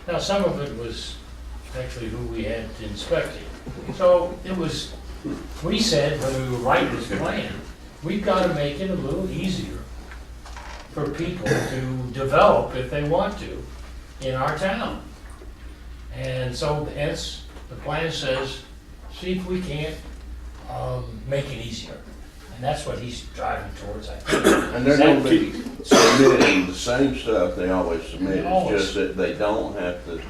Now, some of it was actually who we had inspecting. So it was, we said when we were writing this plan, we've got to make it a little easier for people to develop if they want to in our town. And so hence, the plan says, see if we can't make it easier. And that's what he's driving towards, I think. And they're gonna be submitting the same stuff they always submit, it's Always. just that they don't have to,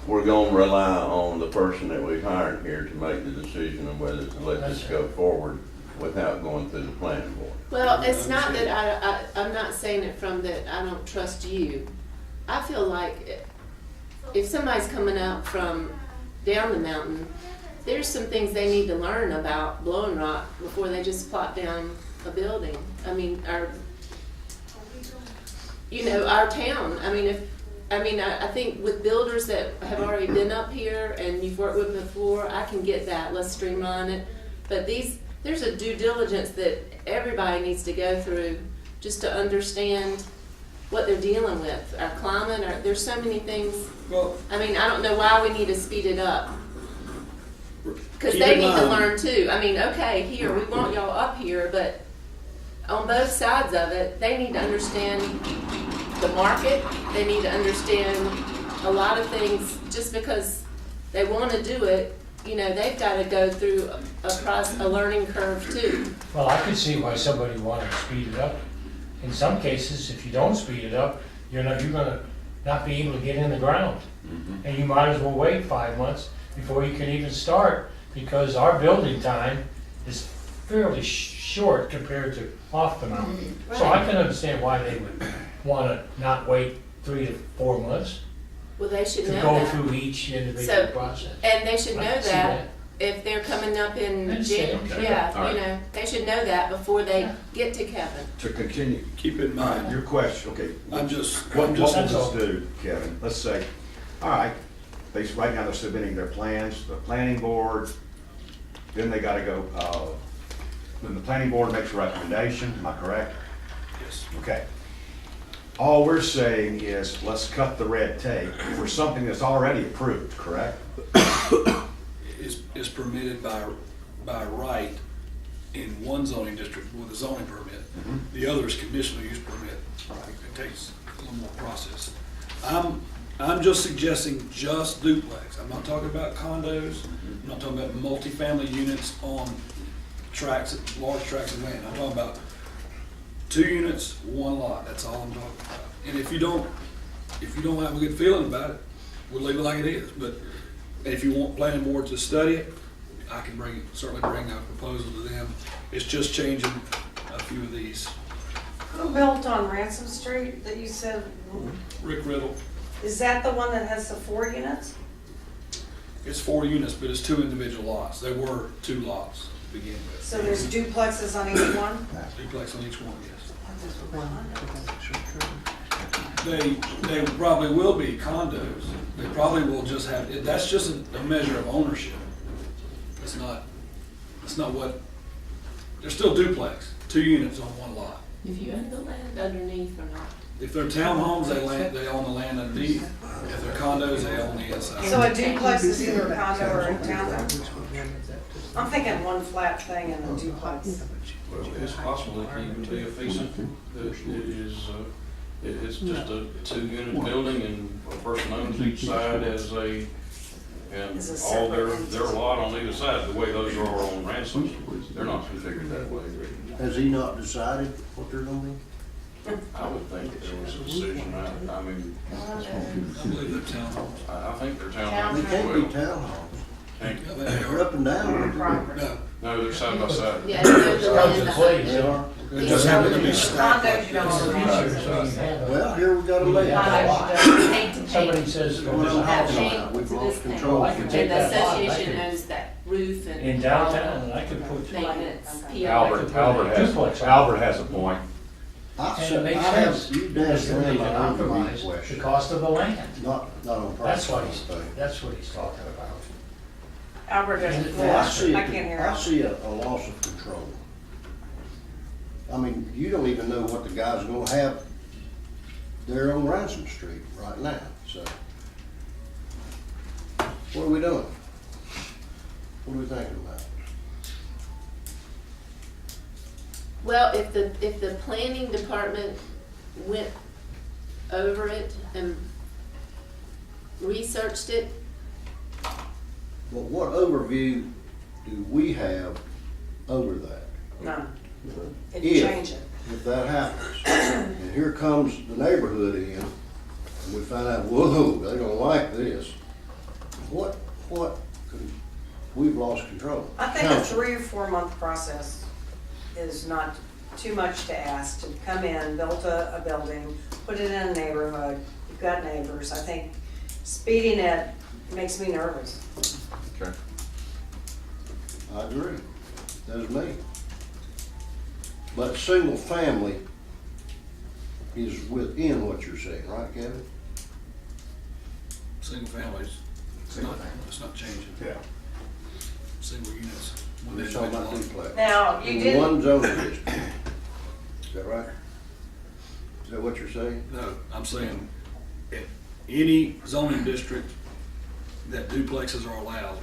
we're gonna rely on the person that we've hired here to make the decision of whether to let this go forward without going through the planning board. Well, it's not that I'm not saying it from that I don't trust you. I feel like if somebody's coming out from down the mountain, there's some things they need to learn about blowing rock before they just plop down a building. I mean, our town, I think with builders that have already been up here and you've worked with before, I can get that, let's streamline it. But there's a due diligence that everybody needs to go through just to understand what they're dealing with, our climate, there's so many things. Well, I mean, I don't know why we need to speed it up. Because keep they in need to mind- learn too. I mean, okay, here, we want y'all up here, but on both sides of it, they need to understand the market. They need to understand a lot of things. Just because they want to do it, they've got to go through a learning curve too. Well, I could see why somebody wanted to speed it up. In some cases, if you don't speed it up, you're gonna not be able to get in the ground. And you might as well wait 5 months before you can even start, because our building time is fairly short compared to off the mountain. So I can understand why they would wanna not wait 3 to 4 months Well, they should to know go that. through each individual So- process. And they should I know can see that if they're coming up I in understand. January. Yeah, they should know that before they get to Kevin. To continue, keep in mind, your question, okay. I'm just, What will That's all. this do, Kevin? Let's say, all right, right now they're submitting their plans to the planning board, then they gotta go, then the planning board makes a recommendation, am I correct? yes, Okay. All we're saying is, let's cut the red tape for something that's already approved, correct? is permitted by right in one zoning district with a zoning permit. The other is conditional use permit. It takes a little more process. I'm just suggesting just duplex. I'm not talking about condos. I'm not talking about multifamily units on tracts, large tracts of land. I'm talking about 2 units, 1 lot. That's all I'm talking about. And if you don't have a good feeling about it, we'll leave it like it is. But if you want planning board to study it, I can certainly bring a proposal to them. It's just changing a few of these. Who built on Ransom Street that you said, Rick Riddle, is that the one that has the 4 units? it's 4 units, but it's 2 individual lots. There were 2 lots to begin with. So there's duplexes on each one? Duplex on each one, yes. They probably will be condos. They probably will just have, that's just a measure of ownership. It's not what, they're still duplex, 2 units on 1 lot. If you own the land underneath or not. If they're townhomes, they own the land underneath. If they're condos, they own the inside. So a duplex is either a condo or a townhome? I'm thinking one flat thing and a duplex. Well, it's possible it can even be a fee simple. It's just a 2-unit building and a person owns each side and Is a all their separate lot on either side, the way those are on Ransoms, they're not configured that way. Has he not decided what they're gonna be? I would think there was a decision, I mean, I believe they're townhomes. I think they're They townhomes can't be as well. townhomes, Can't- they're up and down. No, No, they're side by side. Yeah, there's the Comes in land. place. They are. it just happened to be stacked. Condos, you don't own them. Well, here we got a layout. Somebody says, We're in a Have house paint now, to we've this lost thing. control. I can And take the that lot, I association could- owns that roof and. in downtown, I could put Maintenance, Albert Duplex. has a point. I And it said, I makes have, sense. you Because danced then they around can my own optimize the question. cost of the land. Not on purpose. That's what he's talking about. Albert doesn't, Well, I see, I can't hear I him. see a loss of control. I mean, you don't even know what the guy's gonna have there on Ransom Street right now, so. What are we doing? What are we thinking about? Well, if the planning department went over it and researched it, Well, what overview do we have over that? None. It If- change it. If that happens, and here comes the neighborhood in, and we find out, whoa, they're gonna like this, what, we've lost control. I think a Council. 3 or 4 month process is not too much to ask, to come in, build a building, put it in a neighborhood, you've got neighbors. I think speeding it makes me nervous. Okay. I agree, that's me. But single family is within what you're saying, right, Kevin? Single families, Single family. it's not changing. Yeah. Single units. one We're talking about individual. duplex. Now, you In did, one zoning district. Is that right? Is that what you're saying? No, I'm saying, in any zoning district that duplexes are allowed,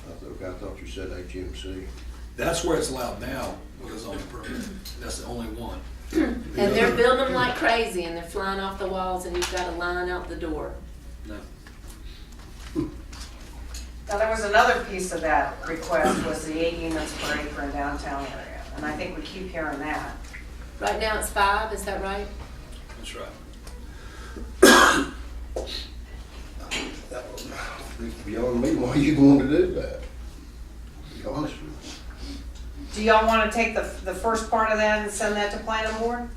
I thought you said HMC. that's where it's allowed now with a zoning permit. That's the only one. and they're building them like crazy, and they're flying off the walls, and you've got a line out the door. No. now there was another piece of that request was the 8 units per acre in downtown area. And I think we keep hearing that. Right now it's 5, is that right? That's right. It's beyond me why you want to do that. To be honest with you. Do y'all want to take the first part of that and send that to planning board?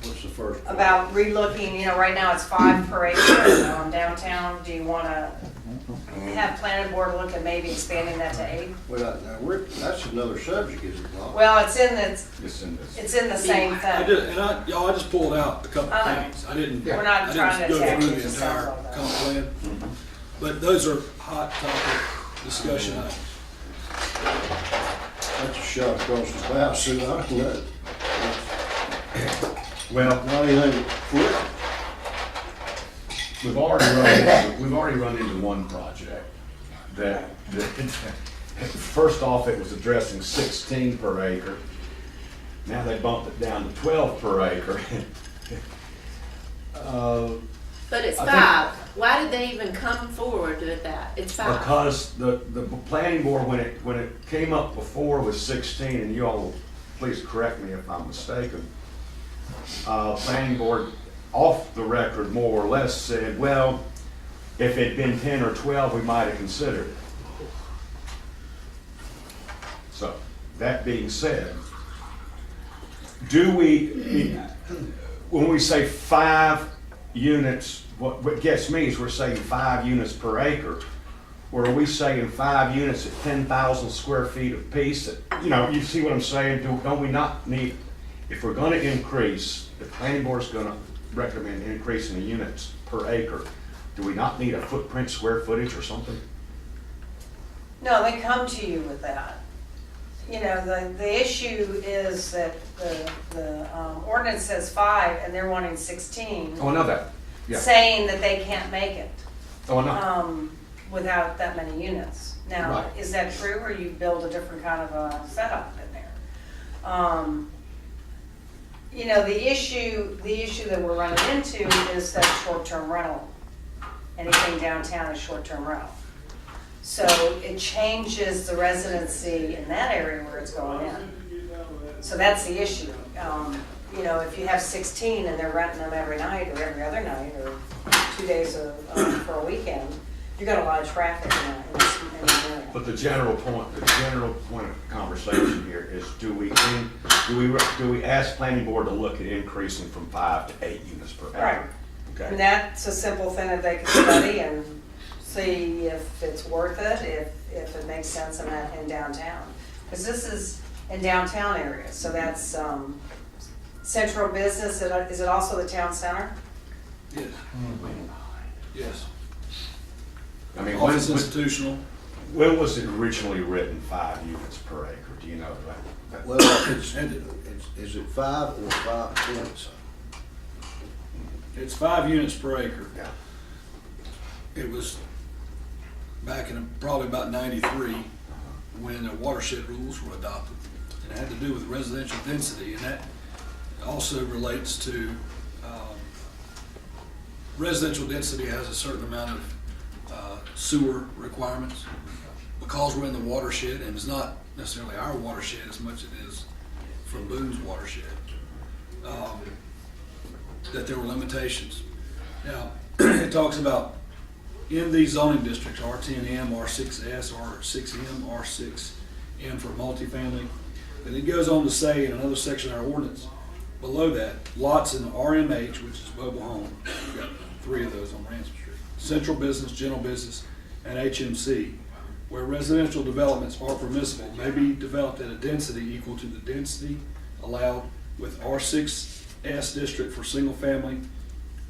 What's the first? one? About relooking, right now it's 5 per acre downtown. Do you want to have planning board look at maybe expanding that to 8? Well, now, that's another subject, is it not? Well, It's in this. it's in the same I thing. did, and I just pulled out a couple of I know. things. I didn't, We're not I trying didn't to go attack through you, the just entire sounds like that. comp plan. But those are hot topic discussion items. That's a shot across the bow, Sue, I don't know. Well, Not anything to flip. we've already run into one project that first off, it was addressing 16 per acre. Now they bumped it down to 12 per acre. But it's I 5. Why did they even come forward with that? It's 5. Because the planning board, when it came up before was 16, and you all will please correct me if I'm mistaken, planning board, off the record, more or less said, well, if it'd been 10 or 12, we might have considered it. So, that being said, when we say 5 units, what gets me is we're saying 5 units per acre. Or are we saying 5 units at 10,000 square feet apiece? You see what I'm saying? Don't we not need, if we're gonna increase, the planning board's gonna recommend increasing the units per acre, do we not need a footprint square footage or something? No, they come to you with that. The issue is that the ordinance says 5 and they're wanting 16, Oh, I know that. Yeah. saying that they can't make it. Oh, I know. Without that many units. Now, Right. is that true, or you build a different kind of a setup in there? The issue that we're running into is that short-term rental. Anything downtown is short-term rental. So it changes the residency in that area where it's going in. So that's the issue. If you have 16 and they're renting them every night or every other night or 2 days for a weekend, you got a lot of traffic in this area. But the general point of conversation here is, do we ask planning board to look at increasing from 5 to 8 units per acre? Right. Okay. And that's a simple thing that they can study and see if it's worth it, if it makes sense in downtown. Because this is in downtown area, so that's central business. Is it also the town center? Yes. Yes. I mean, Office institutional. when was it originally written 5 units per acre? Do you know that? Well, is it 5 or 5 points? It's 5 units per acre. Yeah. It was back in probably about 93, when the watershed rules were adopted. And it had to do with residential density, and that also relates to, residential density has a certain amount of sewer requirements. Because we're in the watershed, and it's not necessarily our watershed as much as it is from Boone's watershed, that there were limitations. Now, it talks about in these zoning districts, R10M, R6S, R6M, R6M for multifamily. And it goes on to say in another section of our ordinance, below that, lots in RMH, which is mobile home, we've got 3 of those on Ransom Street, central business, general business, and HMC, where residential developments are permissible, may be developed at a density equal to the density allowed with R6S district for single family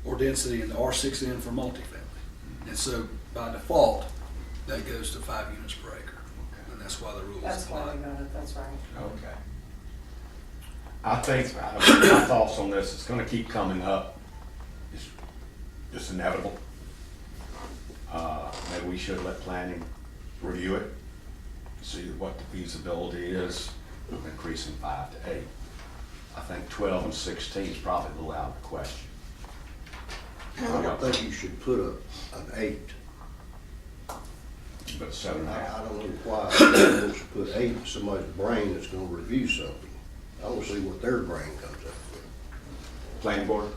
or density in the R6N for multifamily. And so by default, that goes to 5 units per acre. And that's why the rules That's why apply. we got it, that's right. Okay. I think, my thoughts on this, it's gonna keep coming up. It's just inevitable. Maybe we should let planning review it, see what the feasibility is of increasing 5 to 8. I think 12 and 16 is probably a little out of the question. I don't think you should put an 8. But 7.5. I don't know why you're supposed to put 8 in somebody's brain that's gonna review something. I wanna see what their brain comes up with. Planning board?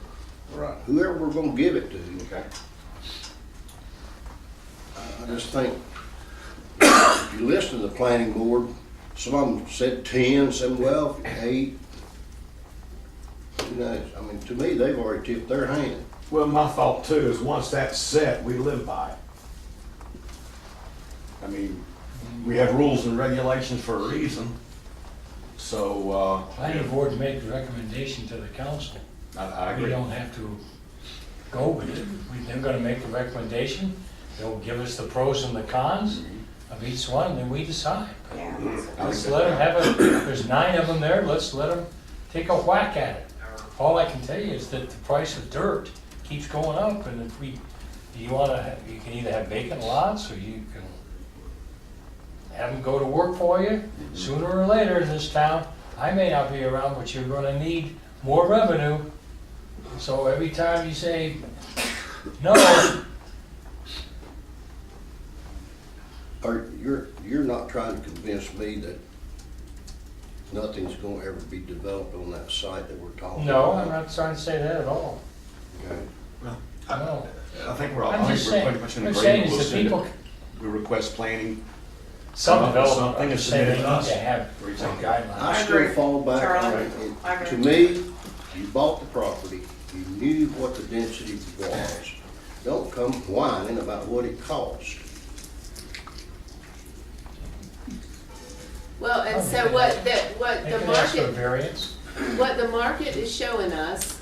Right. Whoever we're gonna give it to, Okay. I just think, if you listen to the planning board, some of them said 10, some, well, 8. You know, I mean, to me, they've already tipped their hand. Well, my thought too is once that's set, we live by it. I mean, we have rules and regulations for a reason, so, Planning board make the recommendation to the council. I We agree. don't have to go with it. They're gonna make the recommendation, they'll give us the pros and the cons of each one, and then we decide. Yeah. Let's let them have a, there's 9 of them there, let's let them take a whack at it. All I can tell you is that the price of dirt keeps going up, and if we, you can either have vacant lots, or you can have them go to work for you. Sooner or later in this town, I may not be around, but you're gonna need more revenue. So every time you say no, Or you're not trying to convince me that nothing's gonna ever be developed on that site that we're talking about? no, I'm not trying to say that at all. Okay. Well, No. I think we're all, I'm I just think we're saying, pretty much in I'm saying agreement. is We'll that send people, it. We request planning. some come up with developers something are and saying they submit it to need us. to have What do you some think? guidelines. I I still agree. fall back on Charlie, it. I agree. To me, you bought the property, you knew what the density was. Don't come whining about what it cost. Well, and so what They the can ask for a market, variance. what the market is showing us,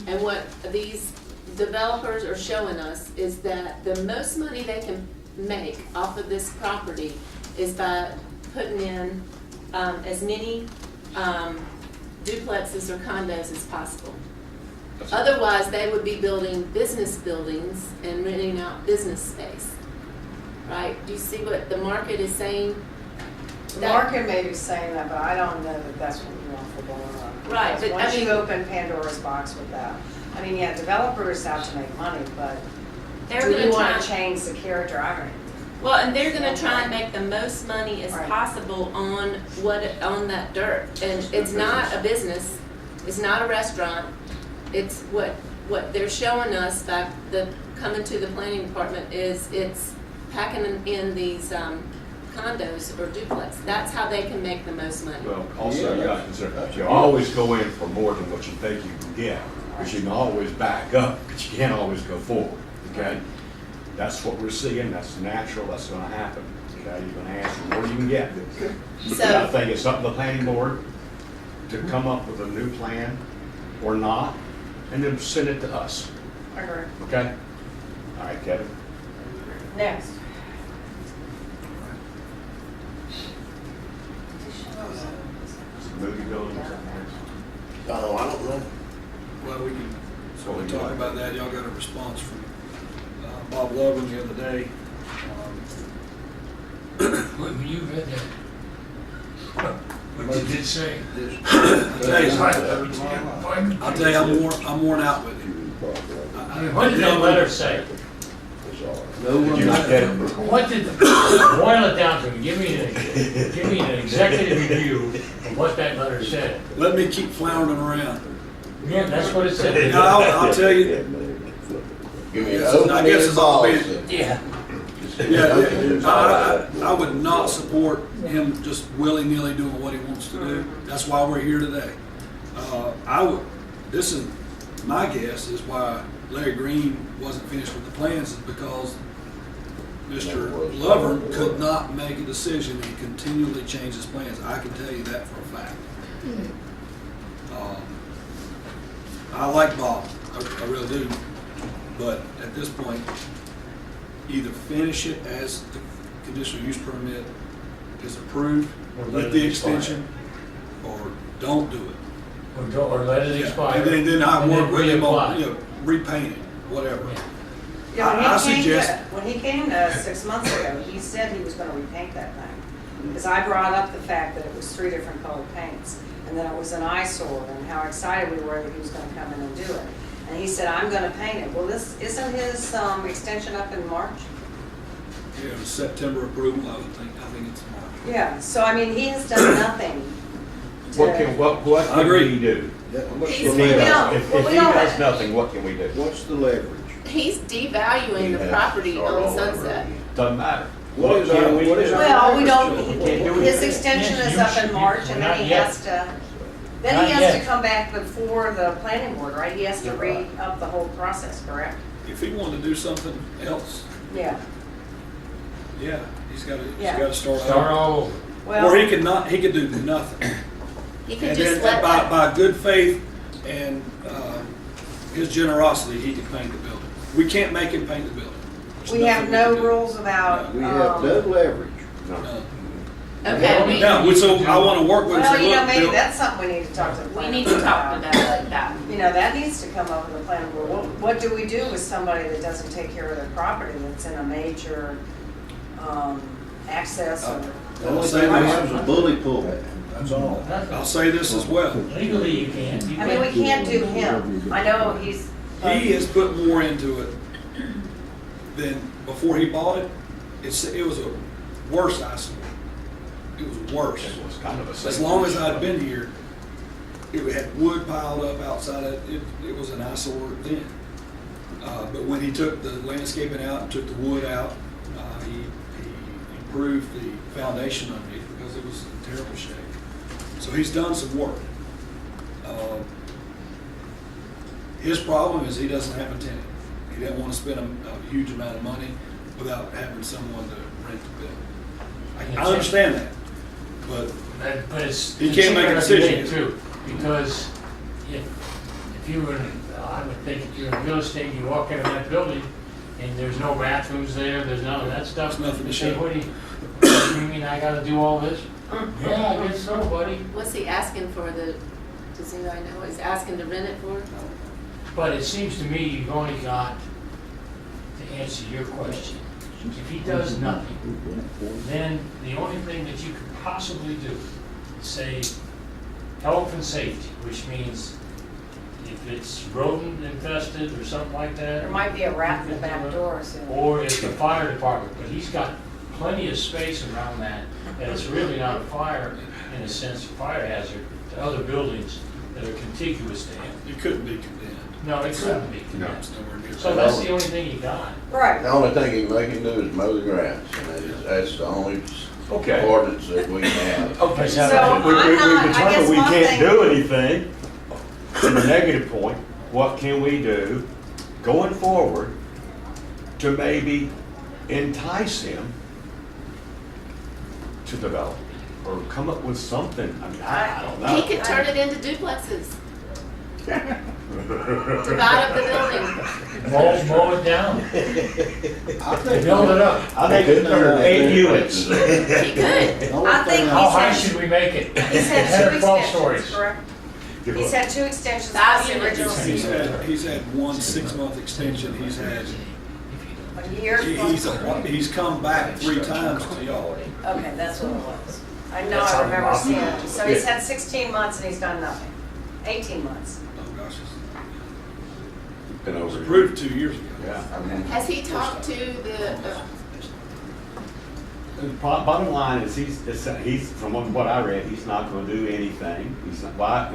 and what these developers are showing us, is that the most money they can make off of this property is by putting in, as many, duplexes or condos as possible. Otherwise, they would be building business buildings and renting out business space, right? Do you see what the market is saying? The market may be saying that, but I don't know that that's what we want for Bolton. Right, but I Once you mean- open Pandora's box with that, I mean, yeah, developers have to make money, but They're do you gonna wanna try, change the character? I mean, well, and they're gonna try and make the most money as Right. possible on on that dirt. And it's not a business, it's not a restaurant, it's what they're showing us by coming to the planning department is it's packing in these, condos or duplex. That's how they can make the most money. Well, also, you gotta consider, you always go in for more than what you think you can get, because you can always back up, but you can't always go forward, okay? That's what we're seeing, that's natural, that's gonna happen, okay? You're gonna ask for more you can get. So- I think it's up to the planning board to come up with a new plan or not, and then send it to us, I agree. okay? All right, Kevin? Next. Movie buildings, Oh, I don't know. Well, we can, So we we talk like- about that, y'all got a response from Bob Lovren the other day. When you read that, what did it say? I'll tell you, I'm worn out with it. What did that letter say? No one. What did, boil it down to me, give me an executive review of what that letter said. Let me keep floundering around. Yeah, that's what it said. And I'll tell you, Give me an Yes, I guess it's all open been- Yeah. I would not support him just willy-nilly doing what he wants to do. That's why we're here today. This is, my guess is why Larry Green wasn't finished with the plans is because Mr. Lovern could not make a decision and continually changed his plans. I can tell you that for a fact. I like Bob, I really do. But at this point, either finish it as the conditional use permit is approved, Or let with it the expire. extension, or don't do it. Or let it Yeah, expire. And then I and work with him reapply. on, repaint it, whatever. Yeah. Yeah, I suggest- when he came 6 months ago, he said he was gonna repaint that thing. Because I brought up the fact that it was 3 different colored paints, and then it was an eyesore, and how excited we were that he was gonna come in and do it. And he said, I'm gonna paint it. Well, isn't his, extension up in March? Yeah, it was September approval, I think it's March. Yeah, so I mean, he has done nothing to. What can I agree. we do? What's He's- If the he we leverage? don't- does, well, if we he don't does have- nothing, what can we do? What's the leverage? He's devaluing the Yeah. property Start on all over Sunset. again. Doesn't matter. What is our, can we what is do? our? Well, we leverage, don't, Joe? can't do his anything. extension Yes, is you up should- in March, and not then he yet. has to, Not then he has yet. to come back before the planning board, right? He has to re-up the whole process, correct? If he wanted to do something else, Yeah, yeah, he's gotta Yeah. start Start over. all over. well. Or he could do nothing. He could And just then let by, that, by good faith and his generosity, he could paint the building. We can't make him paint the building. There's We have nothing no can do. rules about, We have no leverage. No. okay, No, so I wanna work with him. well, say, you know, look, maybe Bill, that's something we need to talk to the we planning need board to talk to about. that. You know, that needs to come up with the planning board. What do we do with somebody that doesn't take care of their property that's in a major, access or? The only thing we have is a bully pulpit, that's all. I'll say this as well. Legally, you can't. You I mean, we can't do him. I know he's. He has put more into it than before he bought it. It was a worse eyesore. It was worse. It was kind of a. As long as I'd been here, it had wood piled up outside it. It was an eyesore then. But when he took the landscaping out and took the wood out, he improved the foundation underneath because it was in terrible shape. So he's done some work. His problem is he doesn't have a tenant. He doesn't want to spend a huge amount of money without having someone to rent the building. I understand that, but But it's. He can't make a it's every decision. day, too, because if you were, I would think if you're in real estate, you walk into that building and there's no bathrooms there, there's none of that stuff. There's nothing to You say, show. what do you mean I gotta do all this? Yeah, I guess so, buddy. What's he asking for does anybody know, he's asking to rent it for? But it seems to me you've only got, to answer your question, if he does nothing, then the only thing that you could possibly do is say health and safety, which means if it's rodent infested or something like that. There might be a rat in the back door soon. Or it's the fire department, but he's got plenty of space around that, and it's really not a fire, in a sense, a fire hazard to other buildings that are contiguous to him. it couldn't be condemned. No, it couldn't be. No. It's nowhere near. So that's the only thing you got. Right. The only thing they can do is mow the grass, and that's the only Okay. ordinance that we have. Okay, So, now, I'm not- I guess determined we one can't thing- do anything. From the negative point, what can we do going forward to maybe entice him to develop? Or come up with something, I mean, I don't know. He could turn it into duplexes, divide up the building. Mow it down, I think. build it up. I think it's 8 units. He could. I think How high he's should we make it? He's had 10 two or 12 extensions, stories. correct? He's had 2 extensions Five plus the units. original. He's had one 6-month extension, he's had A year? He's come back 3 times to y'all. Okay, that's what it was. I know, That's I how remember long. seeing it. So he's had 16 months and he's done nothing. 18 months. Oh, gosh, Been it was over. approved 2 years ago. Yeah. Has he talked to the, The bottom line is he's, from what I read, he's not gonna do anything. He's not, why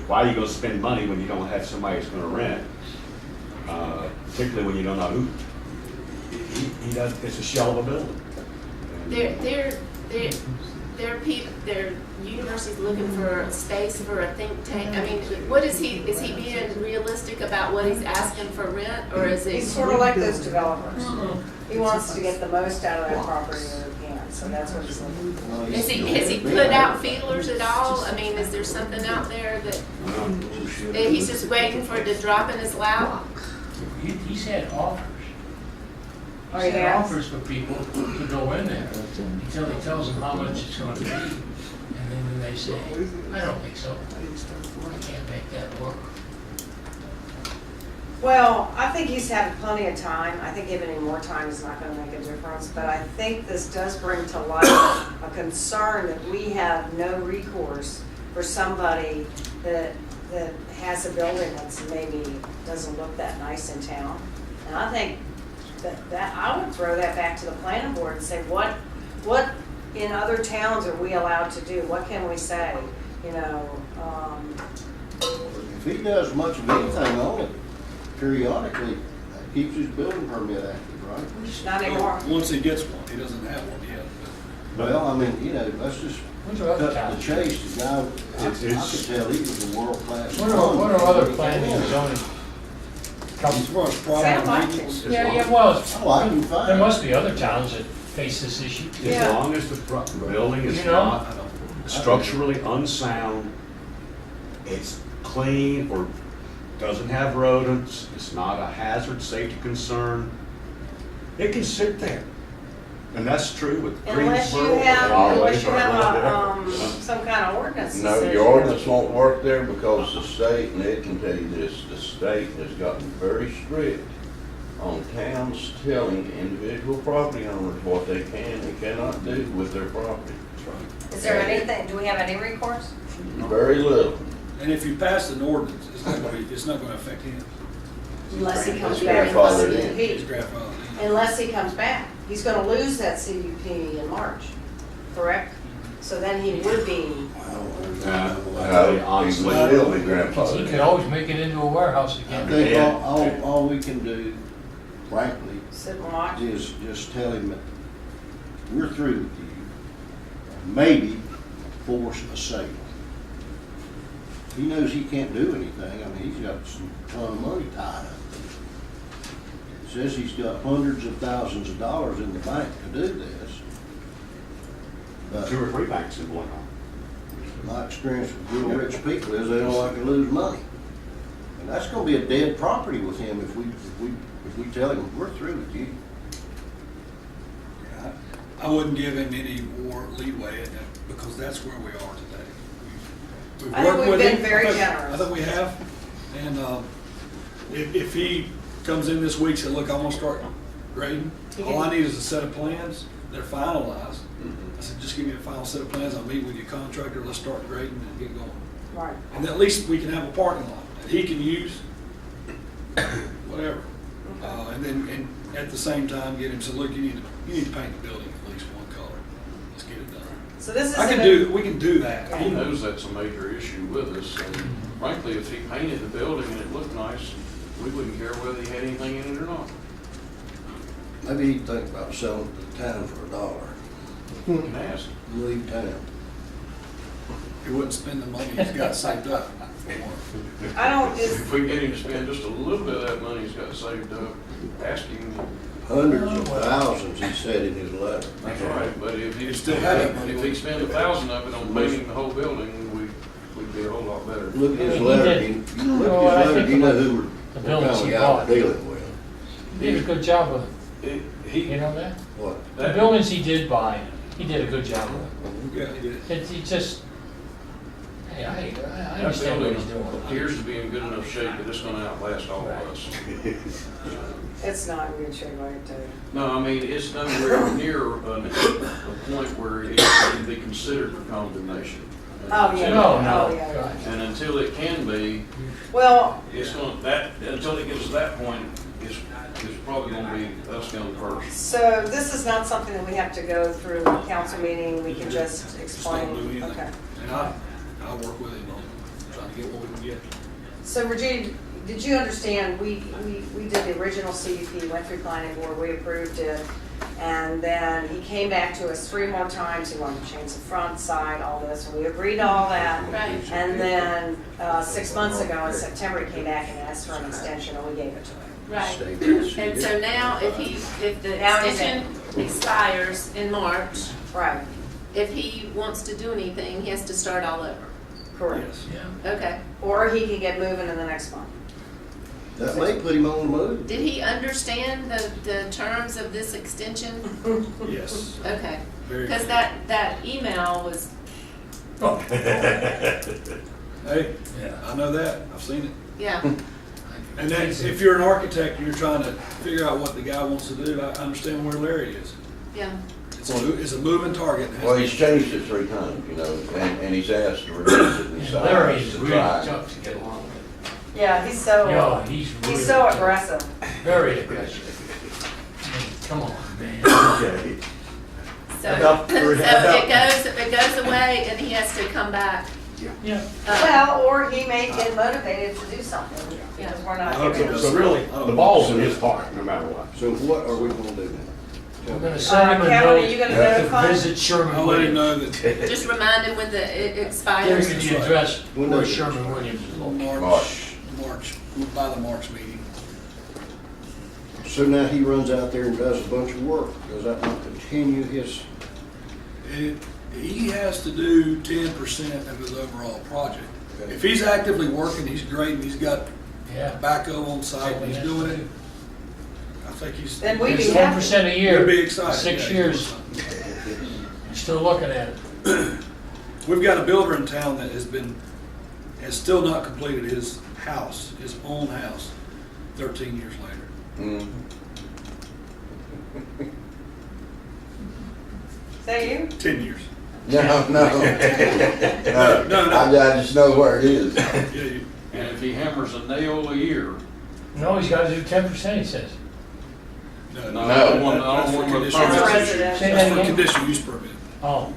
are you gonna spend money when you don't have somebody who's gonna rent? Particularly when you don't know who. He does, it's a shell of a building. their university's looking for space for a think tank? I mean, what is he being realistic about what he's asking for rent, or is he? He's sort of like those developers. He wants to get the most out of that property that he can, so that's what he's looking for. Has he put out feelers at all? I mean, is there something out there that he's just waiting for it to drop in his lap? He's had offers. Oh, He's had yeah? offers for people to go in there until he tells them how much it's gonna be. And then they say, I don't think so. I can't make that work. Well, I think he's had plenty of time. I think giving him more time is not gonna make a difference, but I think this does bring to light a concern that we have no recourse for somebody that has a building that's maybe doesn't look that nice in town. And I think that I would throw that back to the planning board and say, what in other towns are we allowed to do? What can we say? You know, If he does much of anything on it, periodically, that keeps his building permit active, right? not anymore. Once he gets one, he doesn't have one yet. Well, I mean, you know, let's just Which are other cut to the towns? chase. The guy, I could tell he was a world-class. What are other planning and zoning As companies? far as Sounds property like maintenance, Yeah, well, it's- I like him fine. there must be other towns that face this issue too. Yeah. As long as the building is You know? not structurally unsound, it's clean or doesn't have rodents, it's not a hazard, safety concern, it can sit there. And that's true with Unless you Greensboro. have, Always unless you right have there. some kind of ordinance. that No, says your you- ordinance won't work there because the state, and Ed can tell you this, the state has gotten very strict on towns telling individual property owners what they can and cannot do with their property. Is there anything, do we have any recourse? Very little. and if you pass an ordinance, it's not gonna affect him. Unless he comes It's back from the grandfathered in. His CUP. grandfather in. Unless he comes back. He's gonna lose that CUP in March, correct? So then he would be, I tell you He honestly, will be He grandfathered. could always make it into a warehouse I again. think Yeah. all we can do, frankly, sit and watch. is just tell him that we're through with you. Maybe force a sale. He knows he can't do anything. I mean, he's got some ton of money tied up. Says he's got hundreds of thousands of dollars in the bank to do this. But 2 or 3 banks in one. my experience with real rich people is they don't like to lose money. And that's gonna be a dead property with him if we tell him, we're through with you. I wouldn't give him any more leeway in that, because that's where we are today. We've I think worked we've with been him. very I think- generous. I think we have, and, if he comes in this week and says, look, I'm gonna start grading, all I need is a set of plans, they're finalized. I said, just give me a final set of plans, I'll meet with your contractor, let's start grading and get going. Right. And at least we can have a parking lot that he can use, whatever. And then, and at the same time, get him, so look, you need to paint the building at least one color. Let's get it done. So this is. We can do that. He knows that's a major issue with us, and frankly, if he painted the building and it looked nice, we wouldn't care whether he had anything in it or not. Maybe he'd think about selling it to the town for $1. You can ask. Leave town. He wouldn't spend the money he's got saved up. I don't, If we can get him to spend just a little bit of that money he's got saved up, ask him. Hundreds of thousands, he said in his letter. That's right, but if he You still have that money. if he spent 1,000 of it on painting the whole building, we'd be a whole lot better. Look at his He letter, did. you look Well, I at his letter, think you know about who the we're buildings kind he of guy bought. we're dealing with. He did a good job with it, He, you know that? What? The buildings he did buy, he did a good job with Yeah, he did. it. He just Hey, I That understand what he's building doing. appears to be in good enough shape that it's gonna outlast all of us. It's not in good shape, I tell you. No, I mean, it's nowhere near a point where it can be considered for condemnation. Oh, yeah. No, Oh, no, yeah. God. And until it can be, Well, it's gonna, until it gets to that point, it's probably gonna be us going first. so this is not something that we have to go through a council meeting, we can just Just don't do explain, anything. okay. And I'll work with him on trying to get what we can get. So Virginia, did you understand, we did the original CUP, went through planning board, we approved it, and then he came back to us 3 more times, he wanted to change the front, side, all this, and we agreed to all that. Right. And then, 6 months ago in September, he came back and asked for an extension, and we gave it to him. Right. State agency. And so now, if the Now he's extension expires in March, Right, if he wants to do anything, he has to start all over. correct. Yes. Yeah. Okay. Or he could get moving in the next month. That may put him on the move. Did he understand the terms of this extension? Yes. Okay. Very Because good. that email was, Hey, Yeah. I know that. I've seen it. yeah, And then if you're an architect and you're trying to figure out what the guy wants to do, I understand where Larry is. yeah. It's a moving target. It has Well, to he's be- changed it 3 times, you know, and he's asked to reduce it in And size. Larry is to really try. tough to get along with. Yeah, he's so, Yeah, he's really. he's so tough. aggressive. Very aggressive. I mean, come on, man. Okay. So, About so three- about- it goes away and he has to come back. Yeah. Well, or he may get motivated to do something, because we're not. I hope he giving does. So really, the ball's in his park, no matter what. So what are we gonna do now? We're gonna send him a Kevin, note are you gonna to notify? visit Sherman I'll let him Williams. know that Just remind him when it There's expires. the address When where does it Mm-hmm. Sherman Williams is located. March, by the March meeting. So now he runs out there and does a bunch of work. Does that not continue his? He has to do 10% of his overall project. If he's actively working, he's great, and he's got Yeah. backhoe on site, and he's doing it, I think he's. Then we'd be It's happy. 10% a year. We'd be excited. 6 yeah. years, you're still looking at it. We've got a builder in town that has still not completed his house, his own house, 13 years later. Mm. Is that you? 10 years. No, no. No, no. I just know where it is. Yeah, you- And if he hammers a nail a year, No, he's gotta do 10%, he says. No, No, no, I that- don't want- I that's don't for want the conditional permit. use. Residential. Say that That's for again? conditional use permit. Oh,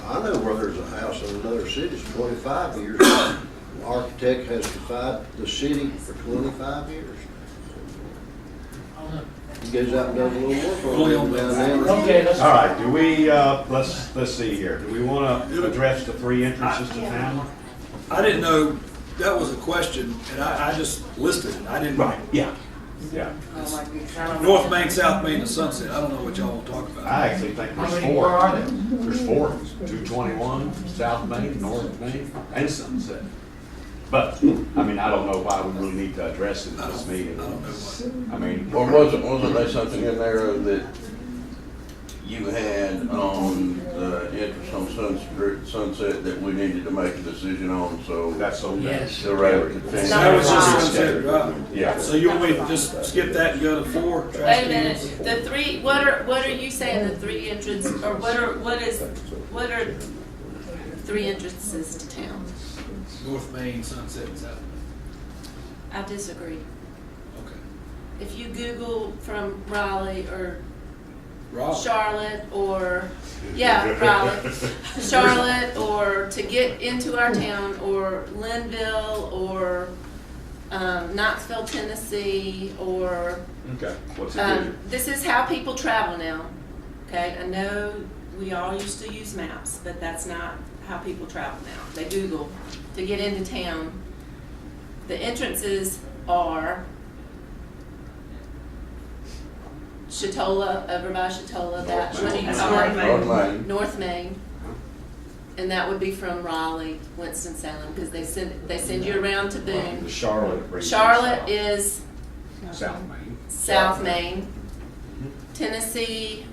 I know where there's a house in another city, it's 25 years. Architect has defied the city for 25 years. He goes out and does a little work Only on on it the- down there. okay, let's. All right, do we, let's see here. Do we want to address the 3 entrances to town? I didn't know, that was a question, and I just listed it. I didn't. Yeah. Yeah. Oh, my goodness, I don't know. North Main, South Main, and Sunset. I don't know what y'all want to talk about. I actually think How there's many more 4. are there? There's 4, 221, South Main, North Main, and Sunset. But, I mean, I don't know why we really need to address it I in this don't, meeting. I don't know what. I mean, Or wasn't there something in there that you had on the entrance on Sunset that we needed to make a decision on, so that's so. Yes. the railroad could finish? That was just Wow. Sunset Drive. Yeah. So you want me to just skip that and go to 4? trash Wait a minute, cans? the three, what are you saying, the 3 entrance, or what are 3 entrances to town? North Main, Sunset, and South. I disagree. Okay. If you Google from Raleigh or Rob? Charlotte or, yeah, Raleigh, Charlotte, or to get into our town, or Linville, or Knoxville, Tennessee, or, Okay, what's the vision? this is how people travel now, okay? I know we all used to use maps, but that's not how people travel now. They Google to get into town. The entrances are Chatola, over by Chatola, that, what do you That's call North it? Main. North Main. North Main. And that would be from Raleigh, Winston-Salem, because they send you around to The Boone. Charlotte. brings us Charlotte south. is South Main. South Main. Tennessee,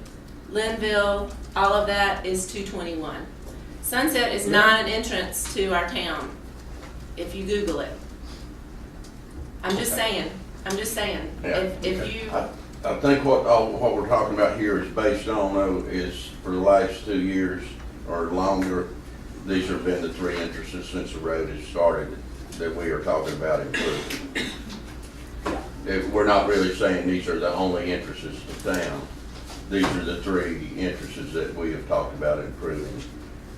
Linville, all of that is 221. Sunset is not an entrance to our town, if you Google it. I'm just saying, Yeah, if you, I think what we're talking about here is based on, though, is for the last 2 years or longer, these have been the 3 entrances since the road has started that we are talking about improving. We're not really saying these are the only entrances to town. These are the 3 entrances that we have talked about improving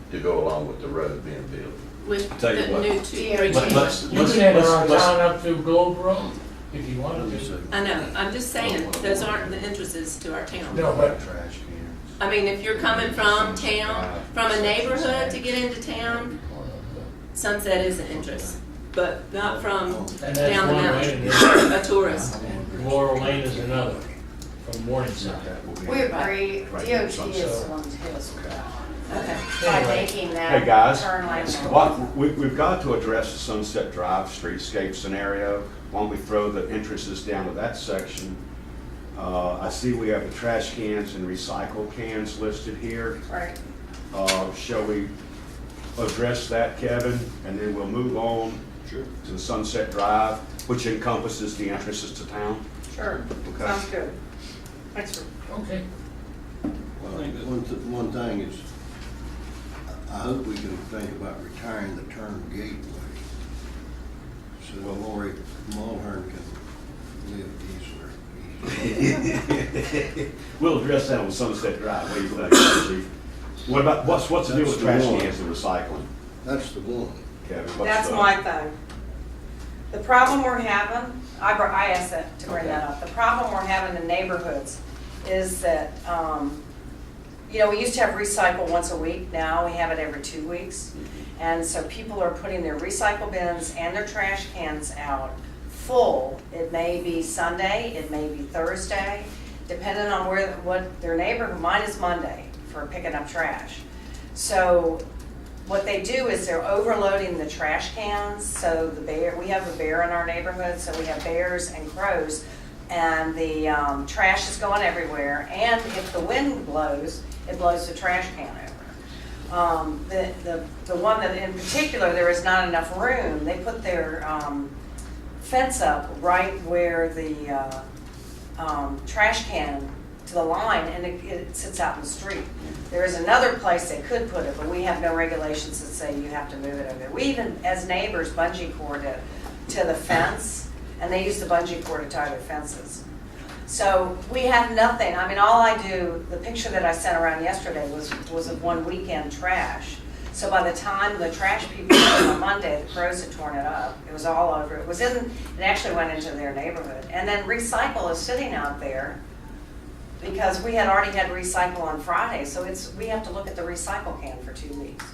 to go along with the road being built. with Tell you the what. new two-year change. You can enter our town up through Globe Road if you wanted to. I know, I'm just saying, those aren't the entrances to our town. No, but I mean, if you're coming from town, from a neighborhood to get into town, Sunset is an entrance, but not from and that's down the one way, mountain, and then a tourist. Laurel Lane is another, from Morningside. We agree, DOT is So- the one to us Okay. by Anyway. making that Hey, guys, turn lane. we've got to address the Sunset Drive streetscape scenario. Why don't we throw the entrances down to that section? I see we have the trash cans and recycle cans listed here. Right. Shall we address that, Kevin? And then we'll move on Sure. to the Sunset Drive, which encompasses the entrances to town. Sure, Okay. sounds good. Thanks for. Okay. Well, one thing is, I hope we can think about retiring the term gateway, so that Lori Mulhern can live easier. We'll address that on Sunset Drive. What do you think, Chief? What about, what's the deal with That's the trash one. cans and recycling, That's the one. Kevin? That's my thing. The problem we're having, I asked that, to bring that up. The problem we're having in neighborhoods is that, we used to have recycle once a week, now we have it every 2 weeks. And so people are putting their recycle bins and their trash cans out full. It may be Sunday, it may be Thursday, depending on what their neighborhood, mine is Monday for picking up trash. So what they do is they're overloading the trash cans, so we have a bear in our neighborhood, so we have bears and crows, and the trash is going everywhere, and if the wind blows, it blows the trash can over. The one that in particular, there is not enough room, they put their fence up right where the trash can to the line, and it sits out in the street. There is another place they could put it, but we have no regulations that say you have to move it over there. We even, as neighbors, bungee cord it to the fence, and they use the bungee cord to tie their fences. So we have nothing. I mean, all I do, the picture that I sent around yesterday was of one weekend trash. So by the time the trash people came on Monday, the crows had torn it up. It was all over. It actually went into their neighborhood. And then recycle is sitting out there because we had already had recycle on Friday. So we have to look at the recycle can for 2 weeks.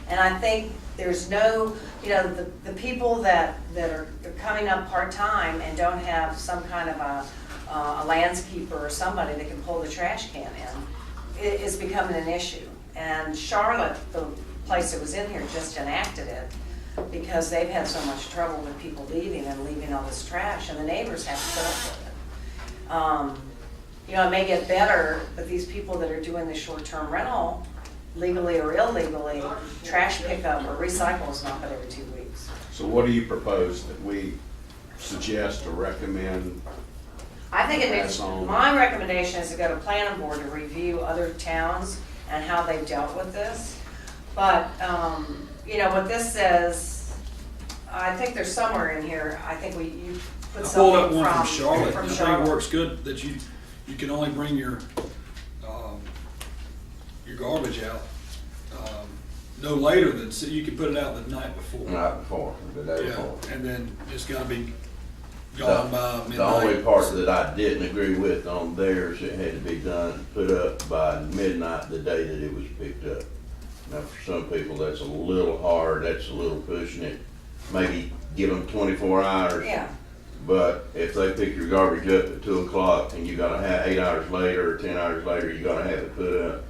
And I think there's no, the people that are coming up part-time and don't have some kind of a landscaper or somebody that can pull the trash can in, it is becoming an issue. And Charlotte, the place that was in here, just enacted it because they've had so much trouble with people leaving and leaving all this trash, and the neighbors have to put up with it. It may get better, but these people that are doing the short-term rental, legally or illegally, trash pickup or recycle is not but every 2 weeks. So what do you propose that we suggest or recommend? I think it needs, Pass on. my recommendation is to go to planning board to review other towns and how they've dealt with this. But, what this says, I think there's somewhere in here, I think you put I pulled up something one from Charlotte, from I think Charlotte. it works good, that you can only bring your garbage out, no later than, so you can put it out the night before. The night before, the day Yeah, before. and then it's gotta be gone by midnight. The only part that I didn't agree with on theirs, it had to be done, put up by midnight the day that it was picked up. Now, for some people, that's a little hard, that's a little pushing it. Maybe give them 24 hours. Yeah, But if they pick your garbage up at 2 o'clock and you gotta have 8 hours later or 10 hours later, you gotta have it put up.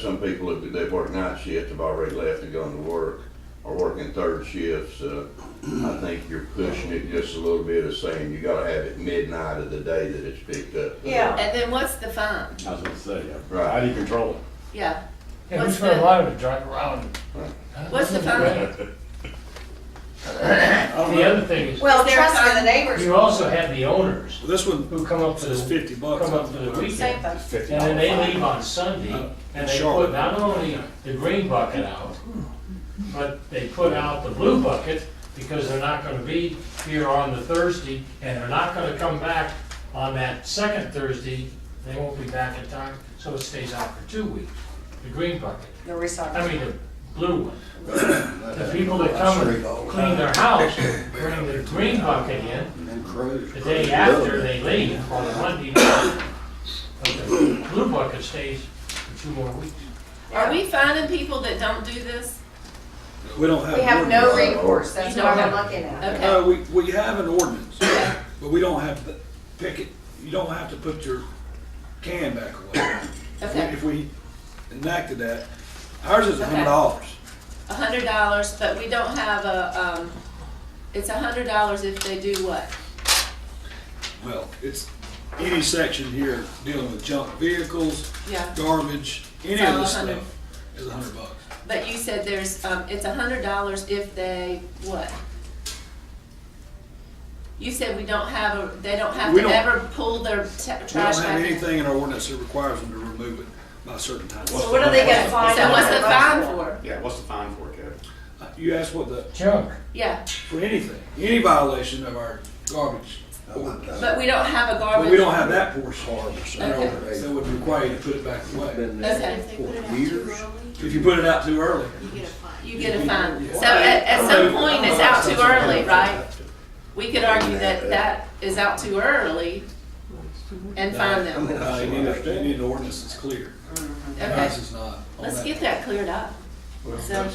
Some people, if they work night shift, have already left and gone to work, or working third shifts. I think you're pushing it just a little bit of saying you gotta have it midnight of the day that it's picked up. Yeah. And then what's the fine? I was gonna say, Right. how do you control it? Yeah, Yeah, we What's spent a the- lot of it driving around. What's the fine? The other thing is, Well, Is there trust me, time? the neighbors, you also have the owners Well, this one who come up to says the, $50. come up to the same weekend. thing. And then they leave on Sunday, and they Charlotte. put not only the green bucket out, but they put out the blue bucket, because they're not gonna be here on the Thursday, and they're not gonna come back on that second Thursday. They won't be back in time, so it stays out for 2 weeks, the green bucket. The I recycling. mean, the blue one. The people that come and clean their house bring the green bucket in. And crews. The day after they leave, on a Monday night, but the blue bucket stays for 2 more weeks. Are we finding people that don't do this? We don't have. We have no ordinance. recourse, that's You what don't I'm have- looking at. Okay. We have an ordinance, but we don't have to pick it, you don't have to put your can back away. Okay. If we enacted that, ours is Okay. $100. $100, but we don't have a, it's $100 if they do what? Well, it's any section here dealing with junk vehicles, Yeah, garbage, any It's of all this 100. stuff is $100. but you said there's, it's $100 if they, what? You said we don't have a, they don't have We to don't- ever pull their We don't trash have back in. anything in our ordinance that requires them to remove it by a certain time. So what are they gonna find? So what's the fine $100 for? Yeah, what's the fine for it, Kevin? You asked what the, Junk. Yeah, for anything, any violation of our garbage ordinance. but we don't have a But garbage. we don't have that portion. Okay. That would require you to put it back away. Been there Okay. for years. If you put it out too early. You get a fine. So at some point, it's out too early, right? We could argue that that is out too early and fine them. You need an ordinance that's clear. Okay, Ours is not. on let's that. get that cleared up. Well, So-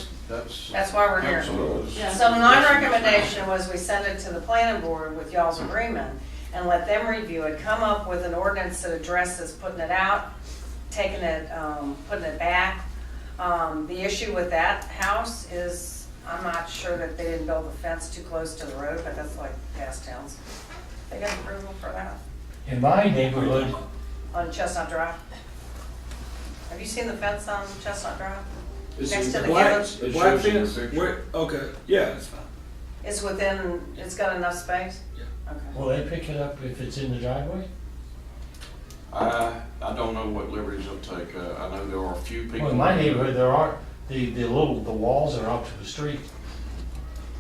That's why we're here. Absolutely. Yeah. So my recommendation was we send it to the planning board with y'all's agreement and let them review it, come up with an ordinance that addresses putting it out, taking it, putting it back. The issue with that house is, I'm not sure that they didn't build the fence too close to the road, but that's like past towns. They got approval for that In my neighborhood, on Chestnut Drive. Have you seen the fence on Chestnut Drive? Is Next it to the Black, Gibbons? It black shows you the fence, picture. where, okay, yeah, it's fine. It's within, it's got enough space? Yeah. Okay. will they pick it up if it's in the driveway? I don't know what liberties they'll take. I know there are a few people. Well, in my neighborhood, there are, the walls are up to the street,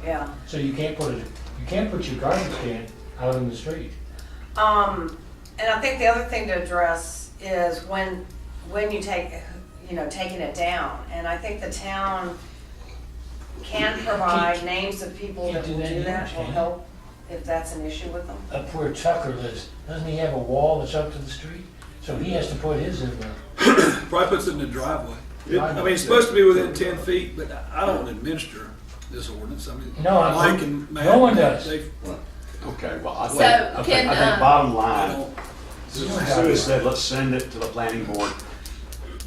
Yeah. so you can't put your garbage can out in the street. And I think the other thing to address is when you take, taking it down. And I think the town can provide names of people that will do that, will help if that's an issue with them. Up where Tucker lives, doesn't he have a wall that's up to the street? So he has to put his in there. Probably puts it in the driveway. I mean, it's supposed to be within 10 feet, but I don't administer this ordinance. I mean, No, Mike and Matt. no one does. they- Okay, well, I So think, I can, think bottom they line, don't- Sue said, let's send it to the planning board.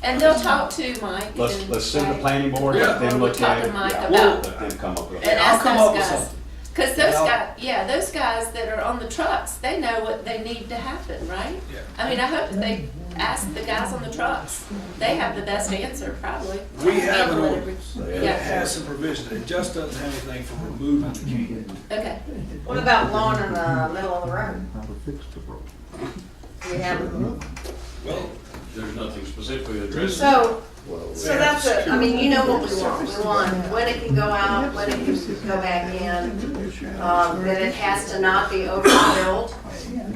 And they'll talk to Mike. Let's send the right? planning board, Yeah. let them We'll look talk at to it. Mike Yeah, about- let them come up with And it. I'll ask come up those with guys. something. Because those I'll- guys, those guys that are on the trucks, they know what they need to happen, right? Yeah. I mean, I hope that they ask the guys on the trucks. They have the best answer, probably. We have an And whatever- ordinance. It Yeah, has some provision. It just doesn't have anything for removing the can. okay. What about lawn in the middle of the road? Do we have, Well, there's nothing specifically addressed. so that's it, I mean, you know what we want. We want when it can go out, when it can go back in, that it has to not be overfilled.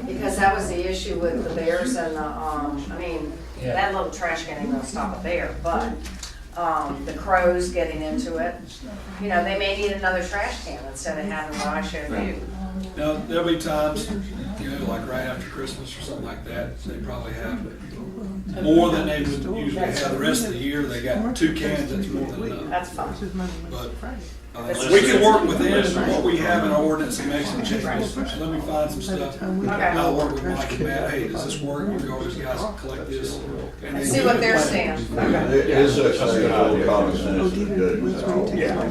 Because that was the issue with the bears and the, I mean, Yeah. that little trash can ain't gonna stop a bear, but, the crows getting into it. You know, they may need another trash can instead of having what I showed you. Now, there'll be times, like right after Christmas or something like that, they probably have more than they would usually have the rest of the year. They got 2 cans, that's more than enough. That's fine. But we can work within what we have in our ordinance and make some changes. Let me find some stuff. I'll work with Mike and Matt. Hey, does this work? You always guys collect this. And see what they're saying. It's such a little common sense is good. Yeah.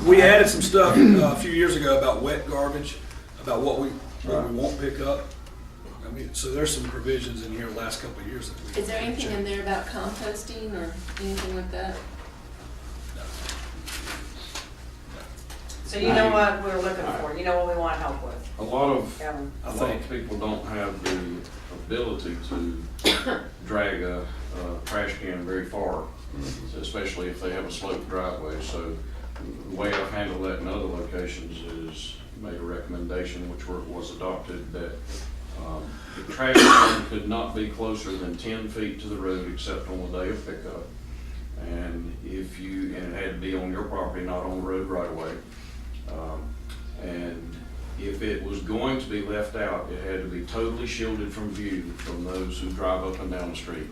We added some stuff a few years ago about wet garbage, about what we won't pick up. I mean, so there's some provisions in here the last couple of years that we. Is there anything in there about composting or anything like that? So you know what we're looking for, you know what we want help with. A lot of, Kevin. a lot of people don't have the ability to drag a trash can very far, especially if they have a sloped driveway. So the way I've handled that in other locations is made a recommendation, which was adopted, that the trash can could not be closer than 10 feet to the road except on the day of pickup. And if you, and it had to be on your property, not on the road right away. And if it was going to be left out, it had to be totally shielded from view from those who drive up and down the street.